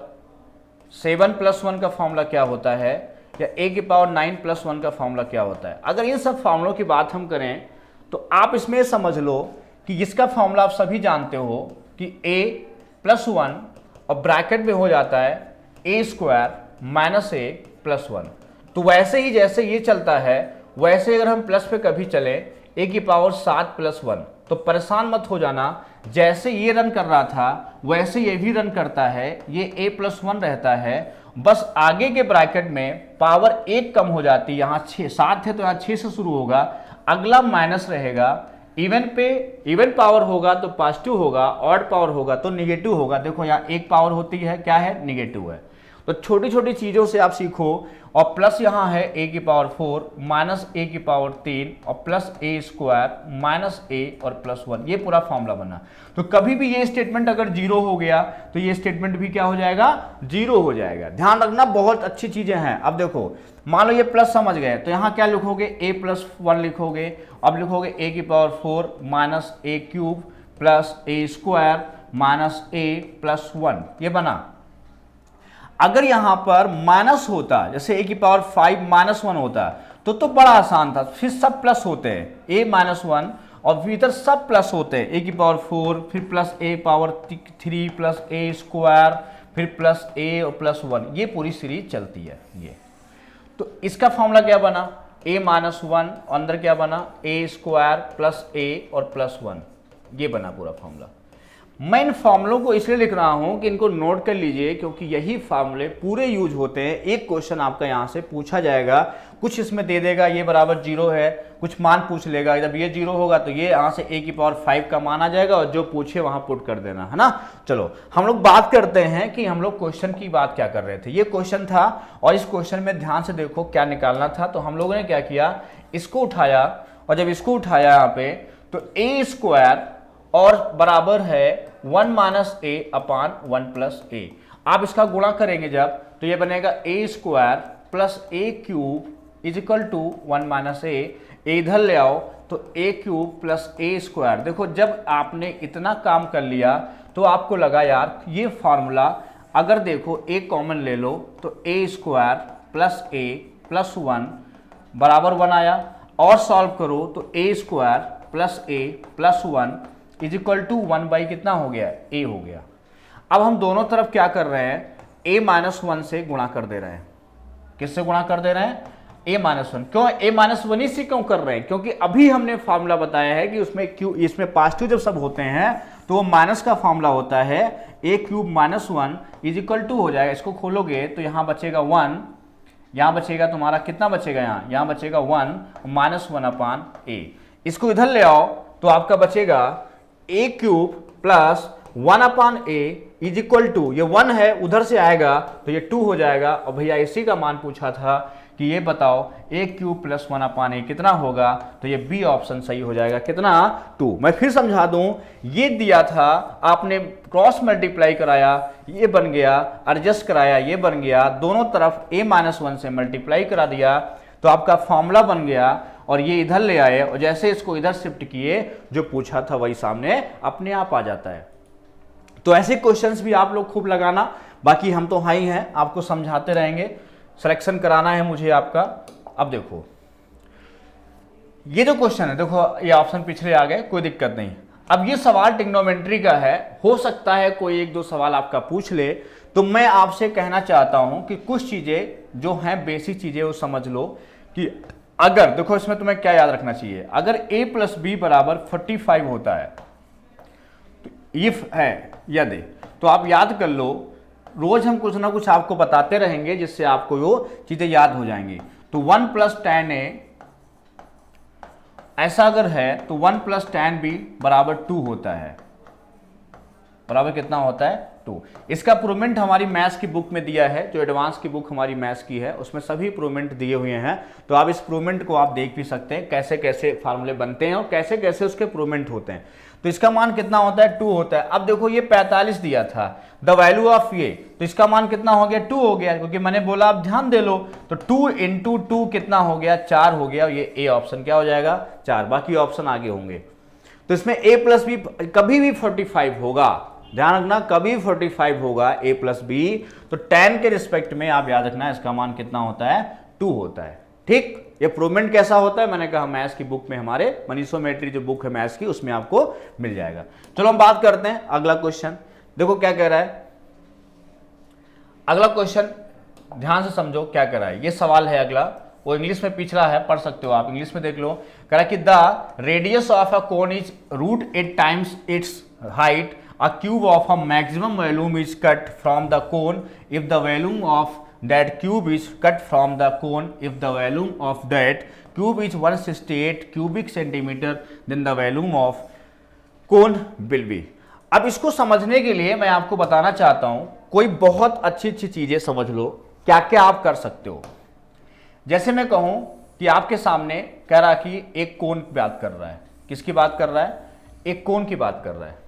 7 प्लस 1 का फॉर्मूला क्या होता है, या ए की पावर 9 प्लस 1 का फॉर्मूला क्या होता है। अगर इन सब फॉर्मूलों की बात हम करें तो आप इसमें समझ लो कि इसका फॉर्मूला आप सभी जानते हो कि ए प्लस 1 और ब्रैकेट में हो जाता है a square minus A plus 1। तो वैसे ही जैसे ये चलता है, वैसे अगर हम प्लस पे कभी चले ए की पावर 7 प्लस 1, तो परेशान मत हो जाना, जैसे ये रन कर रहा था वैसे ये भी रन करता है, ये a प्लस 1 रहता है, बस आगे के ब्रैकेट में पावर 1 कम हो जाती है, यहाँ 7 है तो यहाँ 6 से शुरू होगा, अगला माइनस रहेगा, इवन पावर होगा तो पॉजिटिव होगा, ऑड पावर होगा तो निगेटिव होगा। देखो यहाँ एक पावर होती है, क्या है, निगेटिव है। तो छोटी छोटी चीजों से आप सीखो, और प्लस यहाँ है ए की पावर 4 माइनस ए की पावर 3 और प्लस ए स्क्वायर माइनस ए और प्लस 1, ये पूरा फॉर्मूला बना। तो कभी भी ये स्टेटमेंट अगर जीरो हो गया तो ये स्टेटमेंट भी क्या हो जाएगा, जीरो हो जाएगा। ध्यान रखना, बहुत अच्छी चीजें हैं। अब देखो मान लो ये प्लस समझ गए, तो यहाँ क्या लिखोगे, ए प्लस 1 लिखोगे, अब लिखोगे ए की power 4 minus A cube plus a square minus A plus 1, ये बना। अगर यहां पर माइनस होता, जैसे ए की पावर 5 माइनस 1 होता, तो बड़ा आसान था, फिर सब प्लस होते हैं, ए माइनस 1 और भीतर सब प्लस होते हैं, ए की पावर 4 फिर plus A power 3 plus a square फिर प्लस ए और प्लस 1, ये पूरी सीरीज चलती है। ये तो इसका फॉर्मूला क्या बना, ए माइनस 1, अंदर क्या बना, ए स्क्वायर प्लस ए और प्लस 1, ये बना पूरा फॉर्मूला। मैं इन फॉर्मूलों को इसलिए लिख रहा हूं कि इनको नोट कर लीजिए, क्योंकि यही फॉर्मूले पूरे यूज होते हैं। एक क्वेश्चन आपका यहां से पूछा जाएगा, कुछ इसमें दे देगा ये बराबर 0 है, कुछ मान पूछ लेगा, जब ये 0 होगा तो ये यहां से ए की पावर 5 का मान आ जाएगा, और जो पूछे वहां पुट कर देना, है ना। चलो हम लोग बात करते हैं कि हम लोग क्वेश्चन की बात क्या कर रहे थे। ये क्वेश्चन था, और इस क्वेश्चन में ध्यान से देखो क्या निकालना था। तो हम लोगों ने क्या किया, इसको उठाया, और जब इसको उठाया यहाँ पे, तो ए स्क्वायर और बराबर है 1 माइनस ए अपान 1 प्लस ए। आप इसका गुणा करेंगे जब, तो ये बनेगा a square plus a cube is equal to 1 minus a, इधर ले आओ तो a cube plus a square. देखो जब आपने इतना काम कर लिया तो आपको लगा यार ये फॉर्मूला, अगर देखो ए कॉमन ले लो तो a square plus a plus 1 बराबर 1 आया, और सॉल्व करो तो a square plus a plus 1 is equal to 1 by कितना हो गया, ए हो गया। अब हम दोनों तरफ क्या कर रहे हैं, a माइनस 1 से गुणा कर दे रहे हैं, किससे गुणा कर दे रहे हैं, a माइनस वन। क्यों a माइनस वन से क्यों कर रहे हैं, क्योंकि अभी हमने फॉर्मूला बताया है कि उसमें क्यू, इसमें पॉजिटिव जब सब होते हैं तो वो माइनस का फॉर्मूला होता है a cube minus one is equal to हो जाएगा, इसको खोलोगे तो यहाँ बचेगा 1, यहाँ बचेगा तुम्हारा कितना बचेगा, यहाँ बचेगा 1 माइनस वन अपान a। इसको इधर ले आओ तो आपका बचेगा a cube plus 1 upon a is equal to, ये 1 है उधर से आएगा तो ये 2 हो जाएगा। और भैया इसी का मान पूछा था कि ये बताओ a cube plus 1 upon a कितना होगा, तो ये बी ऑप्शन सही हो जाएगा, कितना 2। मैं फिर समझा दूं, ये दिया था आपने क्रॉस मल्टीप्लाई कराया ये बन गया, एडजस्ट कराया ये बन गया, दोनों तरफ a माइनस वन से मल्टीप्लाई करा दिया तो आपका फॉर्मूला बन गया, और ये इधर ले आए और जैसे इसको इधर शिफ्ट किए जो पूछा था वही सामने अपने आप आ जाता है। तो ऐसे क्वेश्चंस भी आप लोग खूब लगाना, बाकी हम तो हाई हैं, आपको समझाते रहेंगे, सिलेक्शन कराना है मुझे आपका। अब देखो ये जो क्वेश्चन है, देखो ये ऑप्शन पिछले आ गए, कोई दिक्कत नहीं। अब ये सवाल ट्रिग्नोमेट्री का है, हो सकता है कोई एक दो सवाल आपका पूछ ले, तो मैं आपसे कहना चाहता हूं कि कुछ चीजें जो हैं बेसिक चीजें वो समझ लो। कि अगर देखो इसमें तुम्हें क्या याद रखना चाहिए, अगर a प्लस बी बराबर 45 होता है, तो इफ है यदि, तो आप याद कर लो, रोज हम कुछ ना कुछ आपको बताते रहेंगे जिससे आपको वो चीजें याद हो जाएंगी। तो 1 प्लस tan a ऐसा अगर है तो 1 प्लस tan b बराबर 2 होता है, बराबर कितना होता है 2। इसका प्रूवमेंट हमारी मैथ्स की बुक में दिया है, जो एडवांस की बुक हमारी मैथ्स की है उसमें सभी प्रूवमेंट दिए हुए हैं, तो आप इस प्रूवमेंट को आप देख भी सकते हैं कैसे कैसे फार्मूले बनते हैं और कैसे कैसे उसके प्रूवमेंट होते हैं। तो इसका मान कितना होता है 2 होता है। अब देखो ये 45 दिया था, द वैल्यू ऑफ ये, तो इसका मान कितना हो गया 2 हो गया, क्योंकि मैंने बोला आप ध्यान दे लो, तो 2 इंटू 2 कितना हो गया 4 हो गया, और ये ए ऑप्शन क्या हो जाएगा 4, बाकी ऑप्शन आगे होंगे। तो इसमें a प्लस बी कभी भी 45 होगा, ध्यान रखना, कभी 45 होगा a प्लस बी, तो tan के रिस्पेक्ट में आप याद रखना इसका मान कितना होता है 2 होता है। ठीक, ये प्रूवमेंट कैसा होता है मैंने कहा मैथ्स की बुक में, हमारे मनीषोमेट्री जो बुक है मैथ्स की उसमें आपको मिल जाएगा। चलो हम बात करते हैं अगला क्वेश्चन, देखो क्या कह रहा है अगला क्वेश्चन, ध्यान से समझो क्या कह रहा है। ये सवाल है अगला, वो इंग्लिश में पिछला है, पढ़ सकते हो आप, इंग्लिश में देख लो। कह रहा है कि the radius of a cone is √8 times it's height, a cube of a maximum volume is cut from the cone if the volume of that cube is cut from the cone if the volume of that cube is 168 cubic centimeter then the volume of cone will be। अब इसको समझने के लिए मैं आपको बताना चाहता हूं, कोई बहुत अच्छी अच्छी चीजें समझ लो क्या क्या आप कर सकते हो। जैसे मैं कहूं कि आपके सामने कह रहा कि एक कोन की बात कर रहा है, किसकी बात कर रहा है, एक कोन की बात कर रहा है।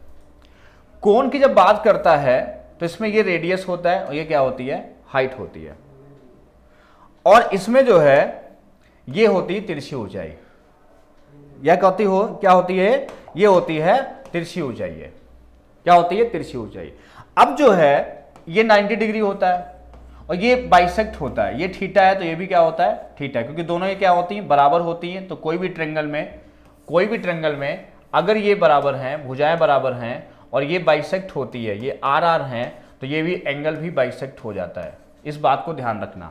कोन की जब बात करता है तो इसमें ये रेडियस होता है और ये क्या होती है हाइट होती है, और इसमें जो है ये होती है तिरछी ऊंचाई, यह क्या होती है ये होती है तिरछी ऊंचाई है, क्या होती है तिरछी ऊंचाई। अब जो है ये 90 डिग्री होता है और ये बाइसेक्ट होता है, ये थीटा है तो ये भी क्या होता है थीटा, क्योंकि दोनों ये क्या होती हैं बराबर होती हैं। तो कोई भी ट्रेंगल में अगर ये बराबर हैं, भुजाएं बराबर हैं और ये बाइसेक्ट होती है, ये आर आर हैं, तो ये भी एंगल भी बाइसेक्ट हो जाता है, इस बात को ध्यान रखना।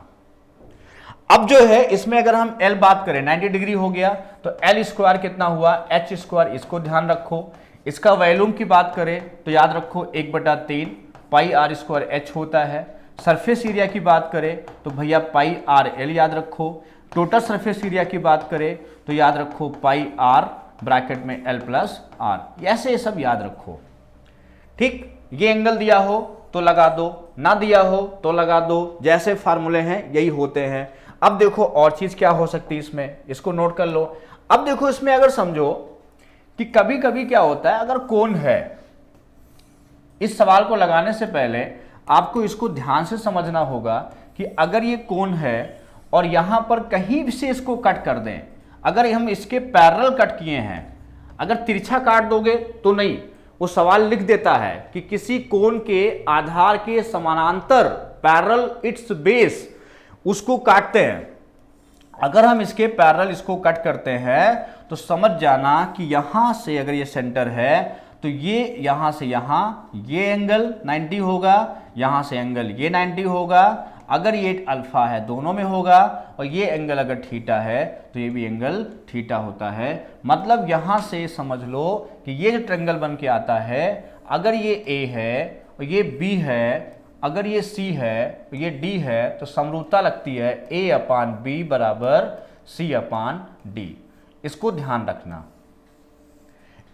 अब जो है इसमें अगर हम L बात करें 90 डिग्री हो गया तो L स्क्वायर कितना हुआ h स्क्वायर, इसको ध्यान रखो। इसका वॉल्यूम की बात करें तो याद रखो 1/3 पाई आर स्क्वायर h होता है। सरफेस एरिया की बात करें तो भैया पाई आर एल याद रखो। टोटल सरफेस एरिया की बात करें तो याद रखो पाई आर ब्रैकेट में L प्लस आर, ऐसे ये सब याद रखो। ठीक, ये एंगल दिया हो तो लगा दो, ना दिया हो तो लगा दो, जैसे फार्मूले हैं यही होते हैं। अब देखो और चीज क्या हो सकती है इसमें, इसको नोट कर लो। अब देखो इसमें अगर समझो कि कभी कभी क्या होता है, अगर कोन है, इस सवाल को लगाने से पहले आपको इसको ध्यान से समझना होगा कि अगर ये कोन है और यहां पर कहीं से इसको कट कर दें, अगर हम इसके पैरेलल कट किए हैं, अगर तिरछा काट दोगे तो नहीं, वो सवाल लिख देता है कि किसी कोण के आधार के समानांतर पैरेलल इट्स बेस, उसको काटते हैं। अगर हम इसके पैरेलल इसको कट करते हैं तो समझ जाना कि यहां से अगर ये सेंटर है तो ये यहां से यहां ये एंगल 90 होगा, यहां से एंगल ये 90 होगा, अगर ये अल्फा है दोनों में होगा, और ये एंगल अगर थीटा है तो ये भी एंगल थीटा होता है। मतलब यहां से समझ लो कि ये जो ट्रायंगल बन के आता है, अगर ये ए है और ये बी है, अगर ये सी है और ये डी है, तो समरूपता लगती है ए अपान बी बराबर सी अपान डी। इसको ध्यान रखना,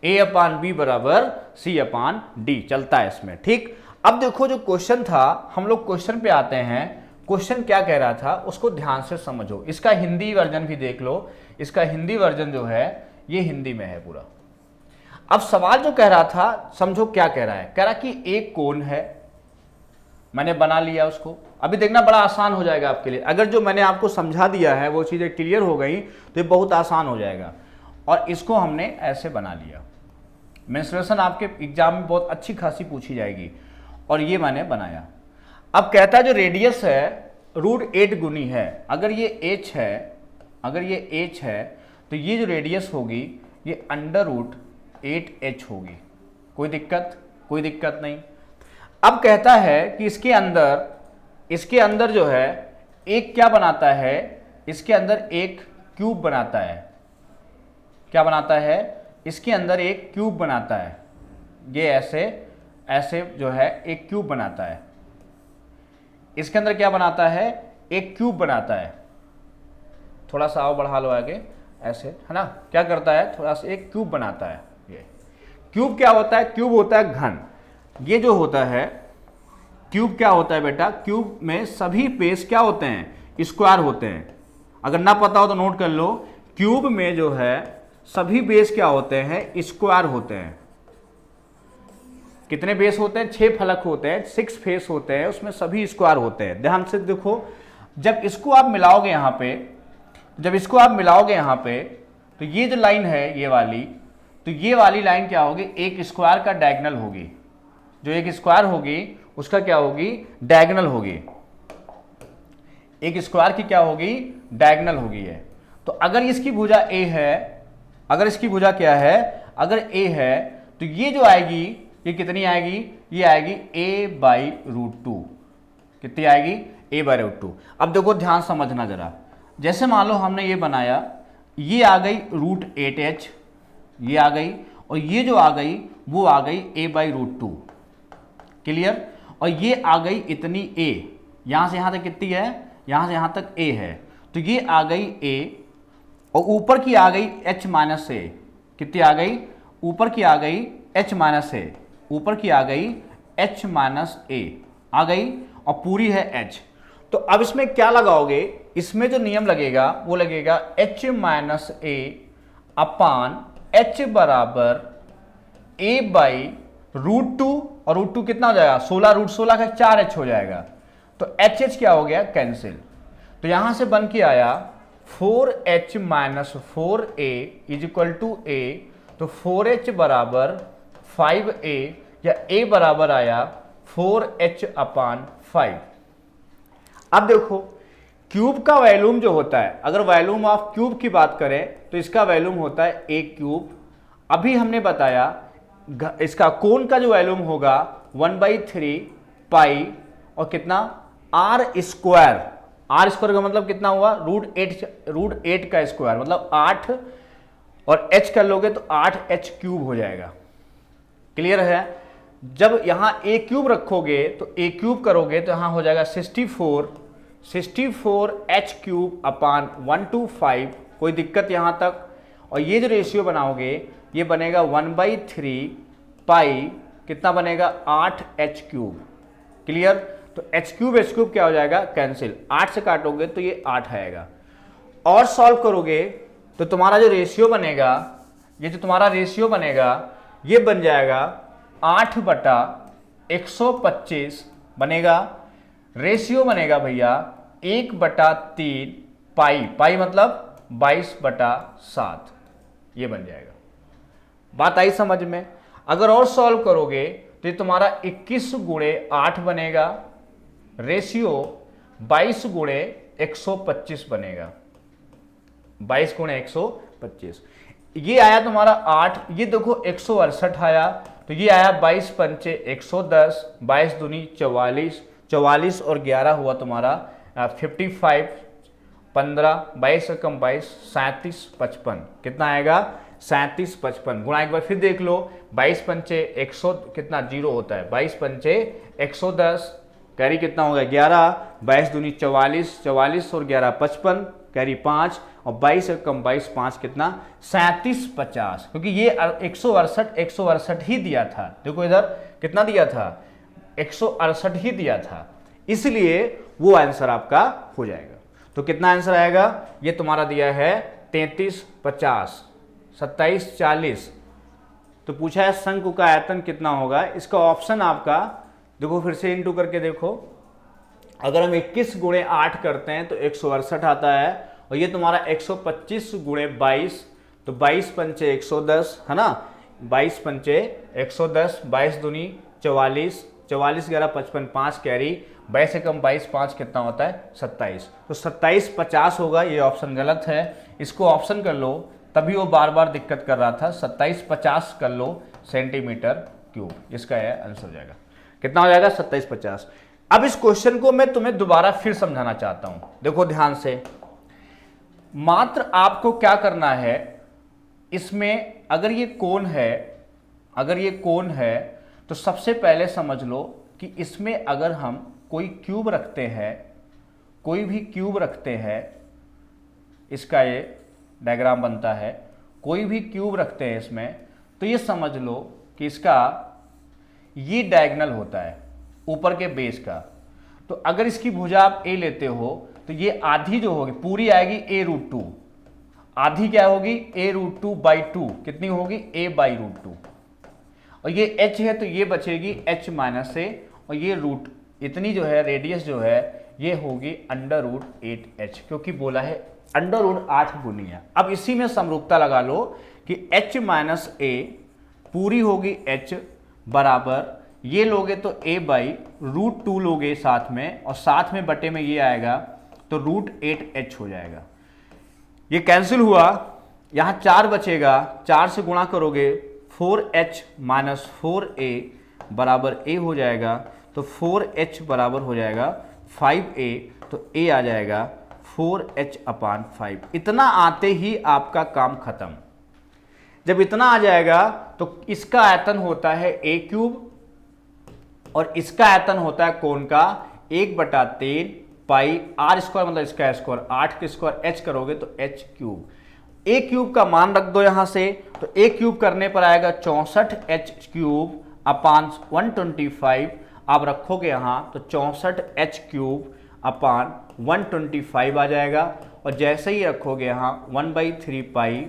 ए अपान बी बराबर सी अपान डी चलता है इसमें, ठीक। अब देखो जो क्वेश्चन था, हम लोग क्वेश्चन पे आते हैं। क्वेश्चन क्या कह रहा था उसको ध्यान से समझो। इसका हिंदी वर्जन भी देख लो, इसका हिंदी वर्जन जो है ये हिंदी में है पूरा। अब सवाल जो कह रहा था, समझो क्या कह रहा है। कह रहा कि एक कोण है, मैंने बना लिया उसको। अभी देखना बड़ा आसान हो जाएगा आपके लिए, अगर जो मैंने आपको समझा दिया है वो चीजें क्लियर हो गई तो ये बहुत आसान हो जाएगा। और इसको हमने ऐसे बना लिया। मेंस्ट्रुएशन आपके एग्जाम में बहुत अच्छी खासी पूछी जाएगी, और ये मैंने बनाया। अब कहता है जो रेडियस है √8 गुनी है। अगर ये h है, अगर ये h है तो ये जो रेडियस होगी ये √8h होगी। कोई दिक्कत? कोई दिक्कत नहीं। अब कहता है कि इसके अंदर जो है एक क्या बनाता है, इसके अंदर एक क्यूब बनाता है। क्या बनाता है? इसके अंदर एक क्यूब बनाता है। ये ऐसे जो है एक क्यूब बनाता है। इसके अंदर क्या बनाता है? एक क्यूब बनाता है। थोड़ा सा आओ बढ़ा लो आगे, ऐसे है ना। क्या करता है? थोड़ा सा एक क्यूब बनाता है। ये क्यूब क्या होता है? क्यूब होता है घन। ये जो होता है क्यूब क्या होता है बेटा? क्यूब में सभी बेस क्या होते हैं? स्क्वायर होते हैं। अगर ना पता हो तो नोट कर लो, क्यूब में जो है सभी बेस क्या होते हैं? स्क्वायर होते हैं। कितने बेस होते हैं? 6 फलक होते हैं, 6 फेस होते हैं, उसमें सभी स्क्वायर होते हैं। ध्यान से देखो, जब इसको आप मिलाओगे यहाँ पे, जब इसको आप मिलाओगे यहाँ पे, तो ये जो लाइन है ये वाली, तो ये वाली लाइन क्या होगी? एक स्क्वायर का डायगोनल होगी। जो एक स्क्वायर होगी उसका क्या होगी? डायगोनल होगी। एक स्क्वायर की क्या होगी? डायगोनल होगी है। तो अगर इसकी भुजा ए है, अगर इसकी भुजा क्या है? अगर ए है तो ये जो आएगी ये कितनी आएगी? ये आएगी a/√2। कितनी आएगी? a/√2। अब देखो ध्यान समझना जरा। जैसे मान लो हमने ये बनाया, ये आ गई √8h, ये आ गई, और ये जो आ गई वो आ गई a/√2। क्लियर? और ये आ गई इतनी a, यहां से यहां तक कितनी है? यहां से यहां तक a है, तो ये आ गई a, और ऊपर की आ गई h-a। कितनी आ गई? ऊपर की आ गई h-a, ऊपर की आ गई h-a आ गई, और पूरी है h। तो अब इसमें क्या लगाओगे? इसमें जो नियम लगेगा वो लगेगा h-a अपान h बराबर a/√2, और √2 कितना हो जाएगा? 16, √16 का 4h हो जाएगा। तो h क्या हो गया? कैंसिल। तो यहां से बन के आया 4h - 4a = a। तो 4h बराबर 5a, या a बराबर आया 4h/5। अब देखो क्यूब का वॉल्यूम जो होता है, अगर वॉल्यूम ऑफ क्यूब की बात करें तो इसका वॉल्यूम होता है a क्यूब। अभी हमने बताया इसका कोण का जो वॉल्यूम होगा 1/3 पाई, और कितना? r²। r² का मतलब कितना हुआ? √8 का स्क्वायर, मतलब 8, और h कर लोगे तो 8h³ हो जाएगा। क्लियर है? जब यहां a क्यूब रखोगे तो a क्यूब करोगे तो यहां हो जाएगा 64h³/1/5। कोई दिक्कत यहां तक? और ये जो रेशियो बनाओगे ये बनेगा 1/3 पाई, कितना बनेगा? 8h³। क्लियर? तो h³ क्या हो जाएगा? कैंसिल। 8 से काटोगे तो ये 8 आएगा। और सॉल्व करोगे तो तुम्हारा जो रेशियो बनेगा, ये जो तुम्हारा रेशियो बनेगा ये बन जाएगा 8/125 बनेगा। रेशियो बनेगा भैया 1/3 पाई, पाई मतलब 22/7, ये बन जाएगा। बात आई समझ में? अगर और सॉल्व करोगे तो ये तुम्हारा 21 × 8 बनेगा, रेशियो 22 × 125 बनेगा। 22 × 125, ये आया तुम्हारा 8। ये देखो 168 आया, तो ये आया 22 × 5 = 110, 22 दूनी 44, 44 और 11 हुआ तुम्हारा 55, 15, 22 से कम 22, 37, 55। कितना आएगा? 37, 55। गुणा एक बार फिर देख लो, 22 पंचे 100 कितना जीरो होता है, 22 पंचे 110, कैरी कितना होगा 11, 22 दूनी 44, 44 और 11 55, कैरी 5 और 22 से कम 22, 5 कितना 37, 50। क्योंकि ये 168 ही दिया था। देखो इधर कितना दिया था, 168 ही दिया था, इसलिए वो आंसर आपका हो जाएगा। तो कितना आंसर आएगा? ये तुम्हारा दिया है 33, 50, 27, 40। तो पूछा है शंकु का आयतन कितना होगा। इसका ऑप्शन आपका देखो, फिर से इंटू करके देखो। अगर हम 21 गुणे 8 करते हैं तो 168 आता है, और ये तुम्हारा 125 गुणे 22, तो 22 पंचे 110 है ना, 22 पंचे 110, 22 दूनी 44, 44 11 55, 5 कैरी, 22 से कम 22, 5 कितना होता है 27। तो 27, 50 होगा। ये ऑप्शन गलत है, इसको ऑप्शन कर लो, तभी वो बार बार दिक्कत कर रहा था। 27, 50 कर लो सेंटीमीटर क्यूब, इसका यह आंसर हो जाएगा। कितना हो जाएगा? 27, 50। अब इस क्वेश्चन को मैं तुम्हें दोबारा फिर समझाना चाहता हूं, देखो ध्यान से। मात्र आपको क्या करना है, इसमें अगर ये कोण है, तो सबसे पहले समझ लो कि इसमें अगर हम कोई क्यूब रखते हैं, कोई भी क्यूब रखते हैं, इसका ये डायग्राम बनता है, कोई भी क्यूब रखते हैं इसमें, तो ये समझ लो कि इसका ये डायगोनल होता है ऊपर के बेस का। तो अगर इसकी भुजा आप ए लेते हो तो ये आधी जो होगी पूरी आएगी a√2, आधी क्या होगी a√2/2, कितनी होगी a/√2, और ये h है तो ये बचेगी h-a, और ये रूट इतनी जो है रेडियस जो है ये होगी √8h, क्योंकि बोला है √8 गुनी है। अब इसी में समरूपता लगा लो कि h-a पूरी होगी h बराबर, ये लोगे तो a/√2 लोगे साथ में, और साथ में बटे में ये आएगा तो √8h हो जाएगा। ये कैंसिल हुआ, यहां 4 बचेगा, 4 से गुणा करोगे 4h - 4a बराबर a हो जाएगा, तो 4h बराबर हो जाएगा 5a, तो a आ जाएगा 4h/5। इतना आते ही आपका काम खत्म। जब इतना आ जाएगा तो इसका आयतन होता है a³ और इसका आयतन होता है कोण का 1/3 पाई r², मतलब इसका स्क्वायर, 8 के स्क्वायर h करोगे तो h³। a³ का मान रख दो यहां से, तो a³ करने पर आएगा 64h³/125। आप रखोगे यहां तो 64h³/125 आ जाएगा, और जैसे ही रखोगे यहां 1/3 पाई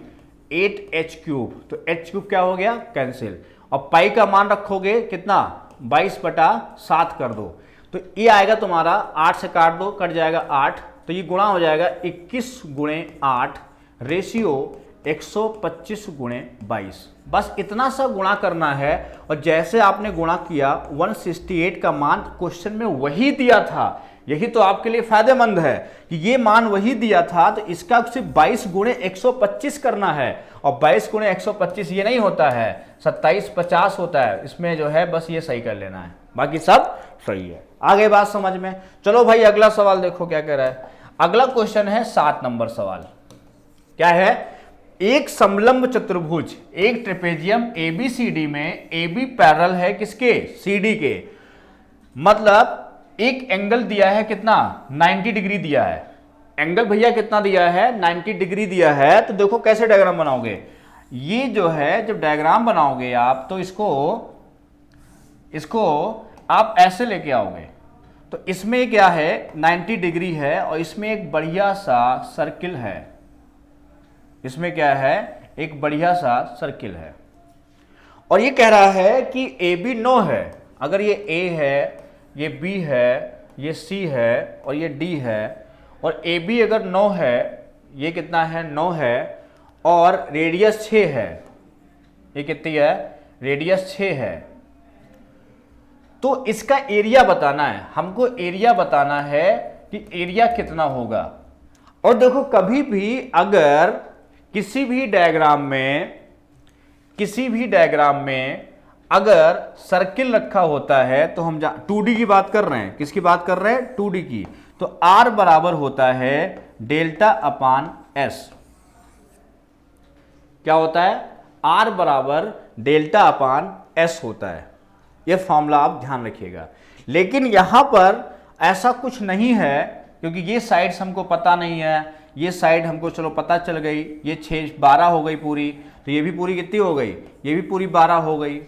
8h³, तो h³ क्या हो गया कैंसिल, और पाई का मान रखोगे कितना 22/7 कर दो, तो ये आएगा तुम्हारा 8 से काट दो, कट जाएगा 8, तो ये गुणा हो जाएगा 21 गुणे 8 रेशियो 125 गुणे 22। बस इतना सा गुणा करना है, और जैसे आपने गुणा किया 168 का मान क्वेश्चन में वही दिया था। यही तो आपके लिए फायदेमंद है कि ये मान वही दिया था, तो इसका सिर्फ 22 गुणे 125 करना है, और 22 गुणे 125 ये नहीं होता है, 27, 50 होता है। इसमें जो है बस ये सही कर लेना है, बाकी सब सही है। आगे बात समझ में। चलो भाई अगला सवाल देखो क्या कह रहा है। अगला क्वेश्चन है 7 नंबर सवाल। क्या है? एक समलंब चतुर्भुज, एक ट्रेपेजियम ABCD में AB पैरेलल है किसके? CD के। मतलब एक एंगल दिया है कितना 90 डिग्री दिया है। एंगल भैया कितना दिया है 90 डिग्री दिया है। तो देखो कैसे डायग्राम बनाओगे। ये जो है जब डायग्राम बनाओगे आप तो इसको आप ऐसे लेके आओगे। तो इसमें क्या है 90 डिग्री है, और इसमें एक बढ़िया सा सर्किल है। इसमें क्या है एक बढ़िया सा सर्किल है, और ये कह रहा है कि AB 9 है। अगर ये A है, ये B है, ये C है और ये D है, और AB अगर 9 है, ये कितना है 9 है, और रेडियस 6 है। ये कितनी है? रेडियस 6 है। तो इसका एरिया बताना है हमको, एरिया बताना है कि एरिया कितना होगा। और देखो कभी भी अगर किसी भी डायग्राम में अगर सर्किल रखा होता है तो हम 2D की बात कर रहे हैं, किसकी बात कर रहे हैं, 2D की, तो R बराबर होता है डेल्टा अपान एस। क्या होता है, R बराबर डेल्टा अपान एस होता है। यह फॉर्मूला आप ध्यान रखिएगा। लेकिन यहां पर ऐसा कुछ नहीं है, क्योंकि ये साइड्स हमको पता नहीं है। ये साइड हमको चलो पता चल गई, ये 6 12 हो गई पूरी, तो ये भी पूरी कितनी हो गई, ये भी पूरी 12 हो गई।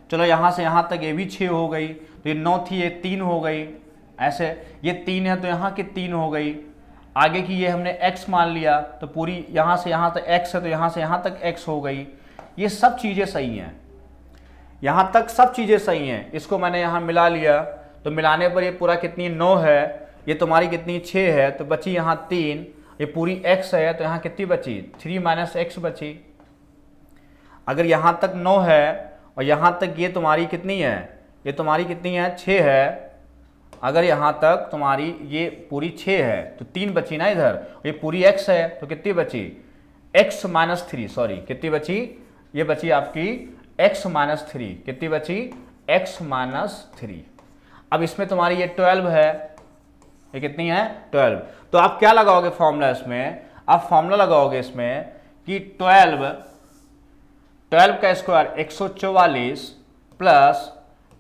चलो यहां से यहां तक ये भी 6 हो गई, तो ये 9 थी, ये 3 हो गई। ऐसे ये 3 है तो यहां की 3 हो गई। आगे की ये हमने x मान लिया, तो पूरी यहां से यहां तक x है, तो यहां से यहां तक x हो गई। ये सब चीजें सही हैं, यहां तक सब चीजें सही हैं। इसको मैंने यहां मिला लिया, तो मिलाने पर ये पूरा कितनी 9 है, ये तुम्हारी कितनी 6 है, तो बची यहाँ 3। ये पूरी x है, तो यहाँ कितनी बची, 3 माइनस एक्स बची। अगर यहाँ तक 9 है और यहाँ तक ये तुम्हारी कितनी है, ये तुम्हारी कितनी है, 6 है। अगर यहाँ तक तुम्हारी ये पूरी 6 है तो 3 बची ना इधर, ये पूरी x है तो कितनी बची, x माइनस 3, सॉरी कितनी बची, ये बची आपकी x माइनस 3। कितनी बची, x माइनस 3। अब इसमें तुम्हारी ये 12 है, ये कितनी है, 12। तो आप क्या लगाओगे फॉर्मूला इसमें, आप फॉर्मूला लगाओगे इसमें कि 12 का स्क्वायर 144 प्लस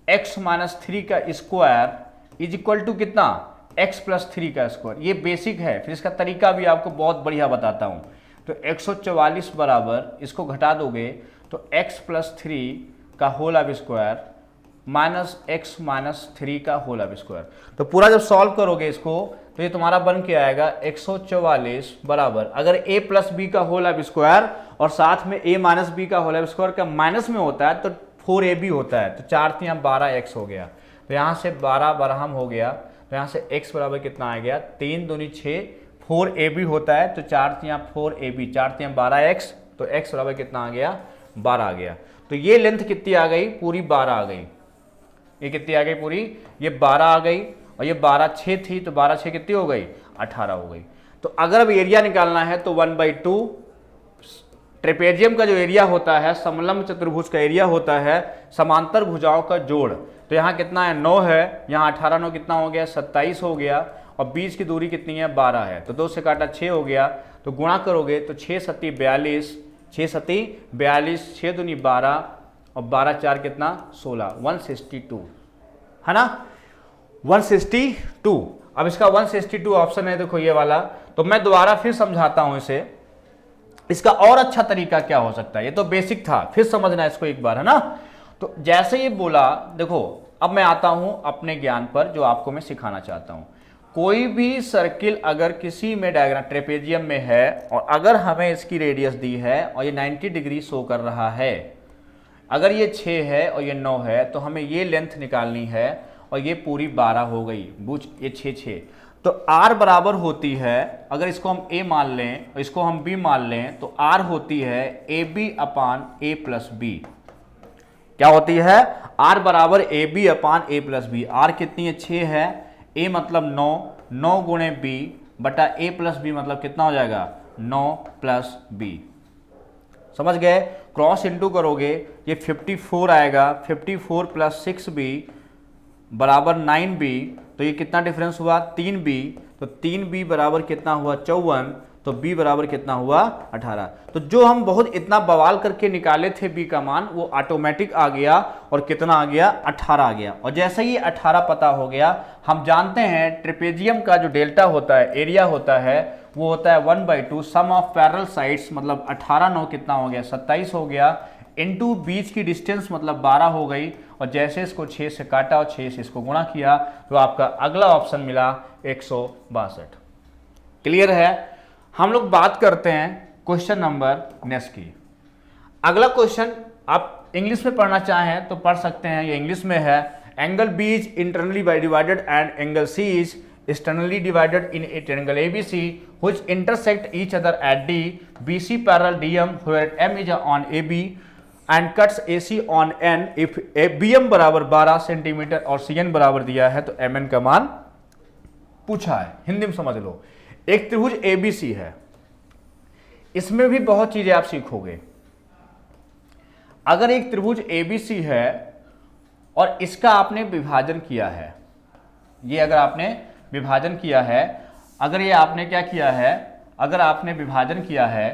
x माइनस 3 का स्क्वायर इज इक्वल टू कितना, x प्लस 3 का स्क्वायर। ये बेसिक है, फिर इसका तरीका भी आपको बहुत बढ़िया बताता हूं। तो 144 बराबर, इसको घटा दोगे तो x प्लस 3 का whole of square minus x minus 3 का होल ऑफ स्क्वायर। तो पूरा जब सॉल्व करोगे इसको, तो ये तुम्हारा बन के आएगा 144 बराबर, अगर a प्लस बी का होल ऑफ स्क्वायर और साथ में a माइनस बी का होल ऑफ स्क्वायर का माइनस में होता है तो 4ab होता है, तो 4 3 12x हो गया। तो यहाँ से 12 बरहम हो गया, तो यहाँ से x बराबर कितना आ गया, 3 दूनी 6, 4ab होता है, तो 4 3 4ab, 4 3 12x, तो x बराबर कितना आ गया, 12 आ गया। तो ये लेंथ कितनी आ गई, पूरी 12 आ गई। ये कितनी आ गई पूरी, ये 12 आ गई, और ये 12 6 थी, तो 12 6 कितनी हो गई, 18 हो गई। तो अगर अब एरिया निकालना है तो 1/2 ट्रेपेजियम का जो एरिया होता है, समलंब चतुर्भुज का एरिया होता है, समांतर भुजाओं का जोड़। तो यहाँ कितना है, 9 है, यहाँ 18 9 कितना हो गया, 27 हो गया, और बीच की दूरी कितनी है, 12 है, तो 2 से काटा 6 हो गया। तो गुणा करोगे तो 6 सती 42, 6 सती 42, 6 दूनी 12 और 12 4 कितना, 16, 162 है ना, 162। अब इसका 162 ऑप्शन है, देखो ये वाला। तो मैं दोबारा फिर समझाता हूं इसे, इसका और अच्छा तरीका क्या हो सकता है। ये तो बेसिक था, फिर समझना इसको एक बार, है ना। तो जैसे ये बोला, देखो अब मैं आता हूं अपने ज्ञान पर, जो आपको मैं सिखाना चाहता हूं। कोई भी सर्किल अगर किसी में डायग्राम ट्रेपेजियम में है, और अगर हमें इसकी रेडियस दी है और ये 90 डिग्री शो कर रहा है, अगर ये 6 है और ये 9 है, तो हमें ये लेंथ निकालनी है, और ये पूरी 12 हो गई, बुझ, ये 6 6। तो R बराबर होती है, अगर इसको हम A मान लें और इसको हम B मान लें, तो R होती है AB upon A plus B. क्या होती है, R बराबर AB upon A plus B. R कितनी है, 6 है, A मतलब 9, 9 गुणे B बटा A प्लस बी मतलब कितना हो जाएगा, 9 प्लस B। समझ गए, क्रॉस इंटू करोगे ये 54 आएगा, 54 प्लस 6B बराबर 9B, तो ये कितना डिफरेंस हुआ, 3B, तो 3B बराबर कितना हुआ, 54, तो B बराबर कितना हुआ, 18। तो जो हम बहुत इतना बवाल करके निकाले थे B का मान, वो ऑटोमेटिक आ गया, और कितना आ गया, 18 आ गया। और जैसे ही 18 पता हो गया, हम जानते हैं ट्रेपेजियम का जो डेल्टा होता है, एरिया होता है, वो होता है 1/2 सम ऑफ पैरेलल साइड्स, मतलब 18 9 कितना हो गया, 27 हो गया, इनटू बीच की डिस्टेंस मतलब 12 हो गई, और जैसे इसको 6 से काटा और 6 से इसको गुणा किया, तो आपका अगला ऑप्शन मिला 162। क्लियर है। हम लोग बात करते हैं क्वेश्चन नंबर नेक्स्ट की। अगला क्वेश्चन आप इंग्लिश में पढ़ना चाहें तो पढ़ सकते हैं, ये इंग्लिश में है। Angle B is internally divided and angle C is externally divided in a triangle ABC which intersect each other at D. BC parallel DM where M is on AB and cuts AC on N. If BM बराबर 12 centimetre और CN बराबर दिया है, तो MN का मान पूछा है। हिंदी में समझ लो, एक त्रिभुज ABC है, इसमें भी बहुत चीजें आप सीखोगे। अगर एक त्रिभुज ABC है और इसका आपने विभाजन किया है, ये अगर आपने विभाजन किया है, अगर ये आपने क्या किया है, अगर आपने विभाजन किया है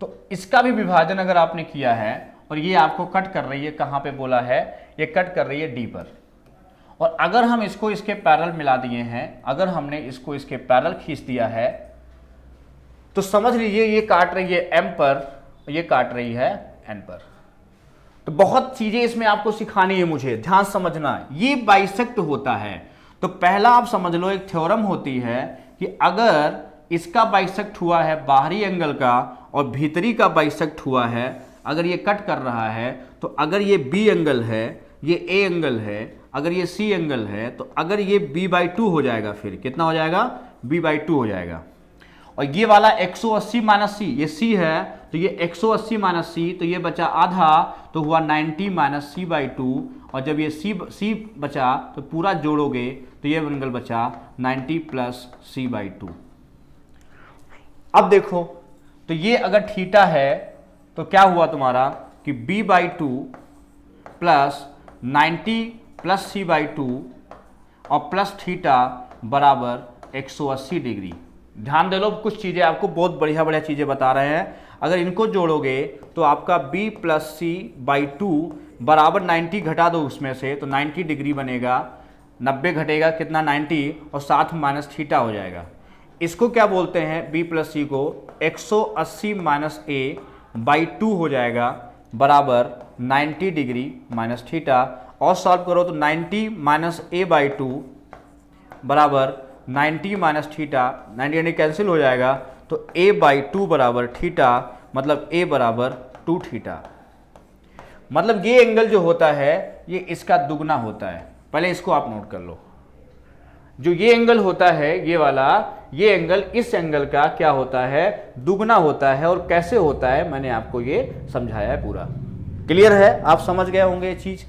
तो इसका भी विभाजन अगर आपने किया है और ये आपको कट कर रही है, कहाँ पे बोला है, ये कट कर रही है D पर, और अगर हम इसको इसके पैरेलल मिला दिए हैं, अगर हमने इसको इसके पैरेलल खींच दिया है तो समझ लीजिए ये काट रही है M पर, ये काट रही है N पर। तो बहुत चीजें इसमें आपको सिखानी है, मुझे ध्यान समझना, ये बाइसेक्ट होता है। तो पहला आप समझ लो, एक थ्योरम होती है कि अगर इसका बाइसेक्ट हुआ है बाहरी एंगल का और भीतरी का बाइसेक्ट हुआ है, अगर ये कट कर रहा है तो अगर ये B एंगल है, ये A एंगल है, अगर ये C एंगल है, तो अगर ये B/2 हो जाएगा, फिर कितना हो जाएगा, B/2 हो जाएगा। और ये वाला 180 माइनस C, ये C है तो ये 180 माइनस C, तो ये बचा आधा, तो हुआ 90 माइनस C/2, और जब ये C बचा तो पूरा जोड़ोगे तो ये एंगल बचा 90 प्लस C/2। अब देखो, तो ये अगर थीटा है तो क्या हुआ तुम्हारा कि B/2 प्लस 90 प्लस C/2 और प्लस थीटा बराबर 180 डिग्री। ध्यान दे लो, कुछ चीज़ें आपको बहुत बढ़िया बढ़िया चीज़ें बता रहे हैं, अगर इनको जोड़ोगे तो आपका B प्लस C/2 बराबर 90 घटा दो उसमें से तो 90 डिग्री बनेगा, 90 घटेगा कितना, 90, और साथ माइनस थीटा हो जाएगा। इसको क्या बोलते हैं, B प्लस C को 180 माइनस A/2 हो जाएगा बराबर 90 डिग्री माइनस थीटा, और सॉल्व करो तो 90 माइनस A/2 बराबर 90 माइनस थीटा, 90 कैंसिल हो जाएगा, तो A/2 बराबर थीटा, मतलब A बराबर 2 थीटा। मतलब ये एंगल जो होता है ये इसका दुगना होता है। पहले इसको आप नोट कर लो, जो ये एंगल होता है ये वाला, ये एंगल इस एंगल का क्या होता है, दुगना होता है। और कैसे होता है मैंने आपको ये समझाया है, पूरा क्लियर है, आप समझ गए होंगे ये चीज।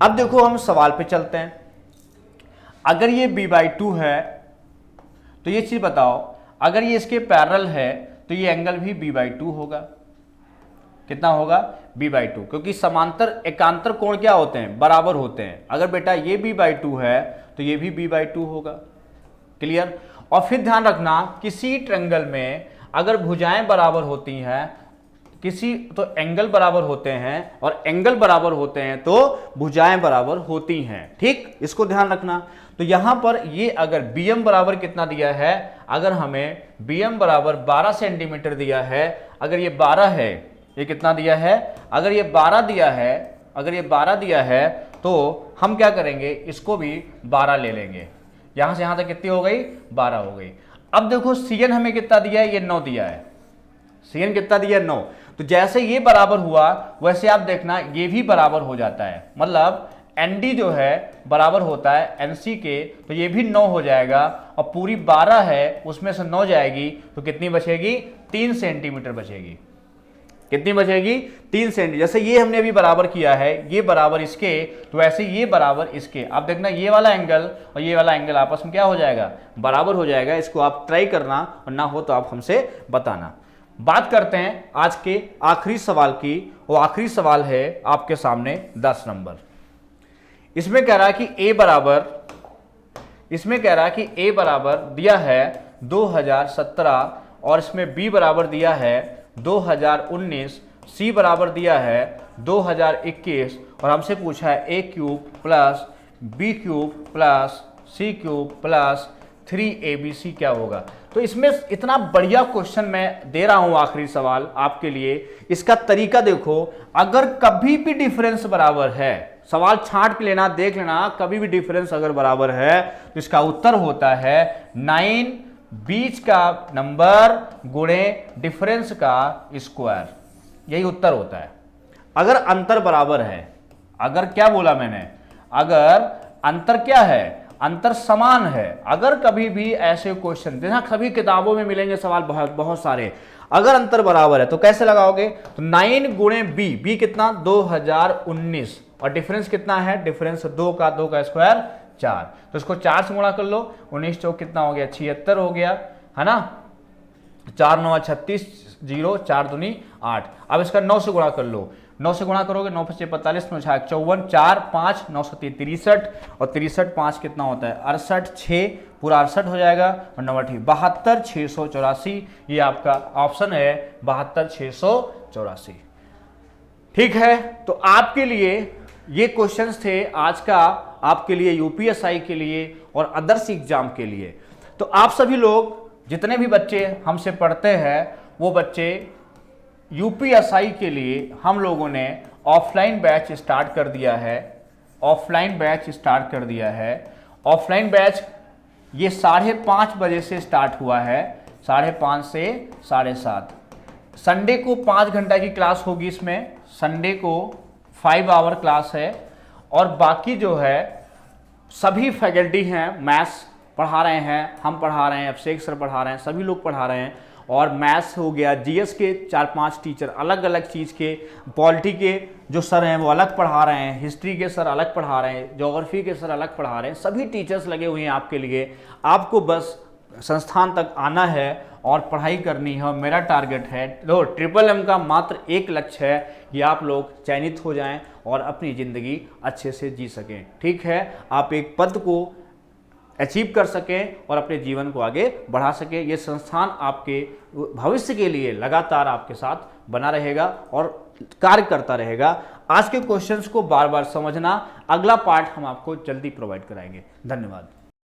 अब देखो हम सवाल पे चलते हैं। अगर ये B/2 है तो ये चीज बताओ, अगर ये इसके पैरेलल है तो ये एंगल भी B/2 होगा। कितना होगा, B/2, क्योंकि समांतर एकांतर कोण क्या होते हैं, बराबर होते हैं। अगर बेटा ये B/2 है तो ये भी B/2 होगा। क्लियर। और फिर ध्यान रखना, किसी ट्रायंगल में अगर भुजाएं बराबर होती हैं, किसी तो एंगल बराबर होते हैं, और एंगल बराबर होते हैं तो भुजाएं बराबर होती हैं। ठीक, इसको ध्यान रखना। तो यहां पर ये अगर BM बराबर कितना दिया है, अगर हमें BM बराबर 12 सेंटीमीटर दिया है, अगर ये 12 है, ये कितना दिया है, अगर ये 12 दिया है, अगर ये 12 दिया है तो हम क्या करेंगे, इसको भी 12 ले लेंगे। यहां से यहां तक कितनी हो गई, 12 हो गई। अब देखो CN हमें कितना दिया है, ये 9 दिया है। CN कितना दिया है, 9। तो जैसे ये बराबर हुआ वैसे आप देखना ये भी बराबर हो जाता है, मतलब ND जो है बराबर होता है NC के, तो ये भी 9 हो जाएगा। और पूरी 12 है, उसमें से 9 जाएगी तो कितनी बचेगी, 3 सेंटीमीटर बचेगी। कितनी बचेगी, 3 सेंटीमीटर। जैसे ये हमने अभी बराबर किया है, ये बराबर इसके, तो वैसे ये बराबर इसके। आप देखना ये वाला एंगल और ये वाला एंगल आपस में क्या हो जाएगा, बराबर हो जाएगा। इसको आप ट्राई करना, और ना हो तो आप हमसे बताना। बात करते हैं आज के आखिरी सवाल की। वो आखिरी सवाल है आपके सामने 10 नंबर। इसमें कह रहा है कि A बराबर, इसमें कह रहा है कि A बराबर दिया है 2017, और इसमें B बराबर दिया है 2019, C बराबर दिया है 2021, और हमसे पूछा है A³ plus B³ plus C³ plus 3ABC क्या होगा। तो इसमें इतना बढ़िया क्वेश्चन मैं दे रहा हूं, आखिरी सवाल आपके लिए। इसका तरीका देखो, अगर कभी भी डिफरेंस बराबर है, सवाल छांट के लेना, देख लेना, कभी भी डिफरेंस अगर बराबर है तो इसका उत्तर होता है 9 बीच का नंबर गुणे डिफरेंस का स्क्वायर, यही उत्तर होता है। अगर अंतर बराबर है, अगर क्या बोला मैंने, अगर अंतर क्या है, अंतर समान है। अगर कभी भी ऐसे क्वेश्चन देखना, सभी किताबों में मिलेंगे सवाल बहुत सारे। अगर अंतर बराबर है तो कैसे लगाओगे, तो 9 गुणे B कितना 2019, और डिफरेंस कितना है, डिफरेंस 2 का स्क्वायर 4, तो इसको 4 से गुणा कर लो। 19 चौक कितना हो गया, 76 हो गया, है ना। 4 9 36, 0 4 दूनी 8। अब इसका 9 से गुणा कर लो। 9 से गुणा करोगे, 9 5 45, 9 6 54, 4 5 9 7 63 और 63 5 कितना होता है 68, 6 पूरा 68 हो जाएगा और 9 ठीक 72 684। ये आपका ऑप्शन है 72 684। ठीक है, तो आपके लिए ये क्वेश्चंस थे आज का, आपके लिए यूपीएसआई के लिए और अदर्स एग्जाम के लिए। तो आप सभी लोग जितने भी बच्चे हमसे पढ़ते हैं वो बच्चे यूपीएसआई के लिए हम लोगों ने ऑफलाइन बैच स्टार्ट कर दिया है। ऑफलाइन बैच स्टार्ट कर दिया है। ऑफलाइन बैच ये 5:30 बजे से स्टार्ट हुआ है, 5:30 से 7:30। संडे को 5 घंटा की क्लास होगी। इसमें संडे को 5 आवर क्लास है और बाकी जो है सभी फैकल्टी हैं, मैथ्स पढ़ा रहे हैं, हम पढ़ा रहे हैं, अभिषेक सर पढ़ा रहे हैं, सभी लोग पढ़ा रहे हैं। और मैथ्स हो गया, जीएस के 4-5 टीचर अलग अलग चीज़ के, पॉलिटी के जो सर हैं वो अलग पढ़ा रहे हैं, हिस्ट्री के सर अलग पढ़ा रहे हैं, ज्योग्राफी के सर अलग पढ़ा रहे हैं, सभी टीचर्स लगे हुए हैं आपके लिए। आपको बस संस्थान तक आना है और पढ़ाई करनी है। और मेरा टारगेट है ट्रिपल का मात्र एक लक्ष्य है कि आप लोग चयनित हो जाएं और अपनी ज़िंदगी अच्छे से जी सकें। ठीक है, आप एक पद को अचीव कर सकें और अपने जीवन को आगे बढ़ा सकें। ये संस्थान आपके भविष्य के लिए लगातार आपके साथ बना रहेगा और कार्य करता रहेगा। आज के क्वेश्चंस को बार बार समझना, अगला पार्ट हम आपको जल्दी प्रोवाइड कराएंगे। धन्यवाद।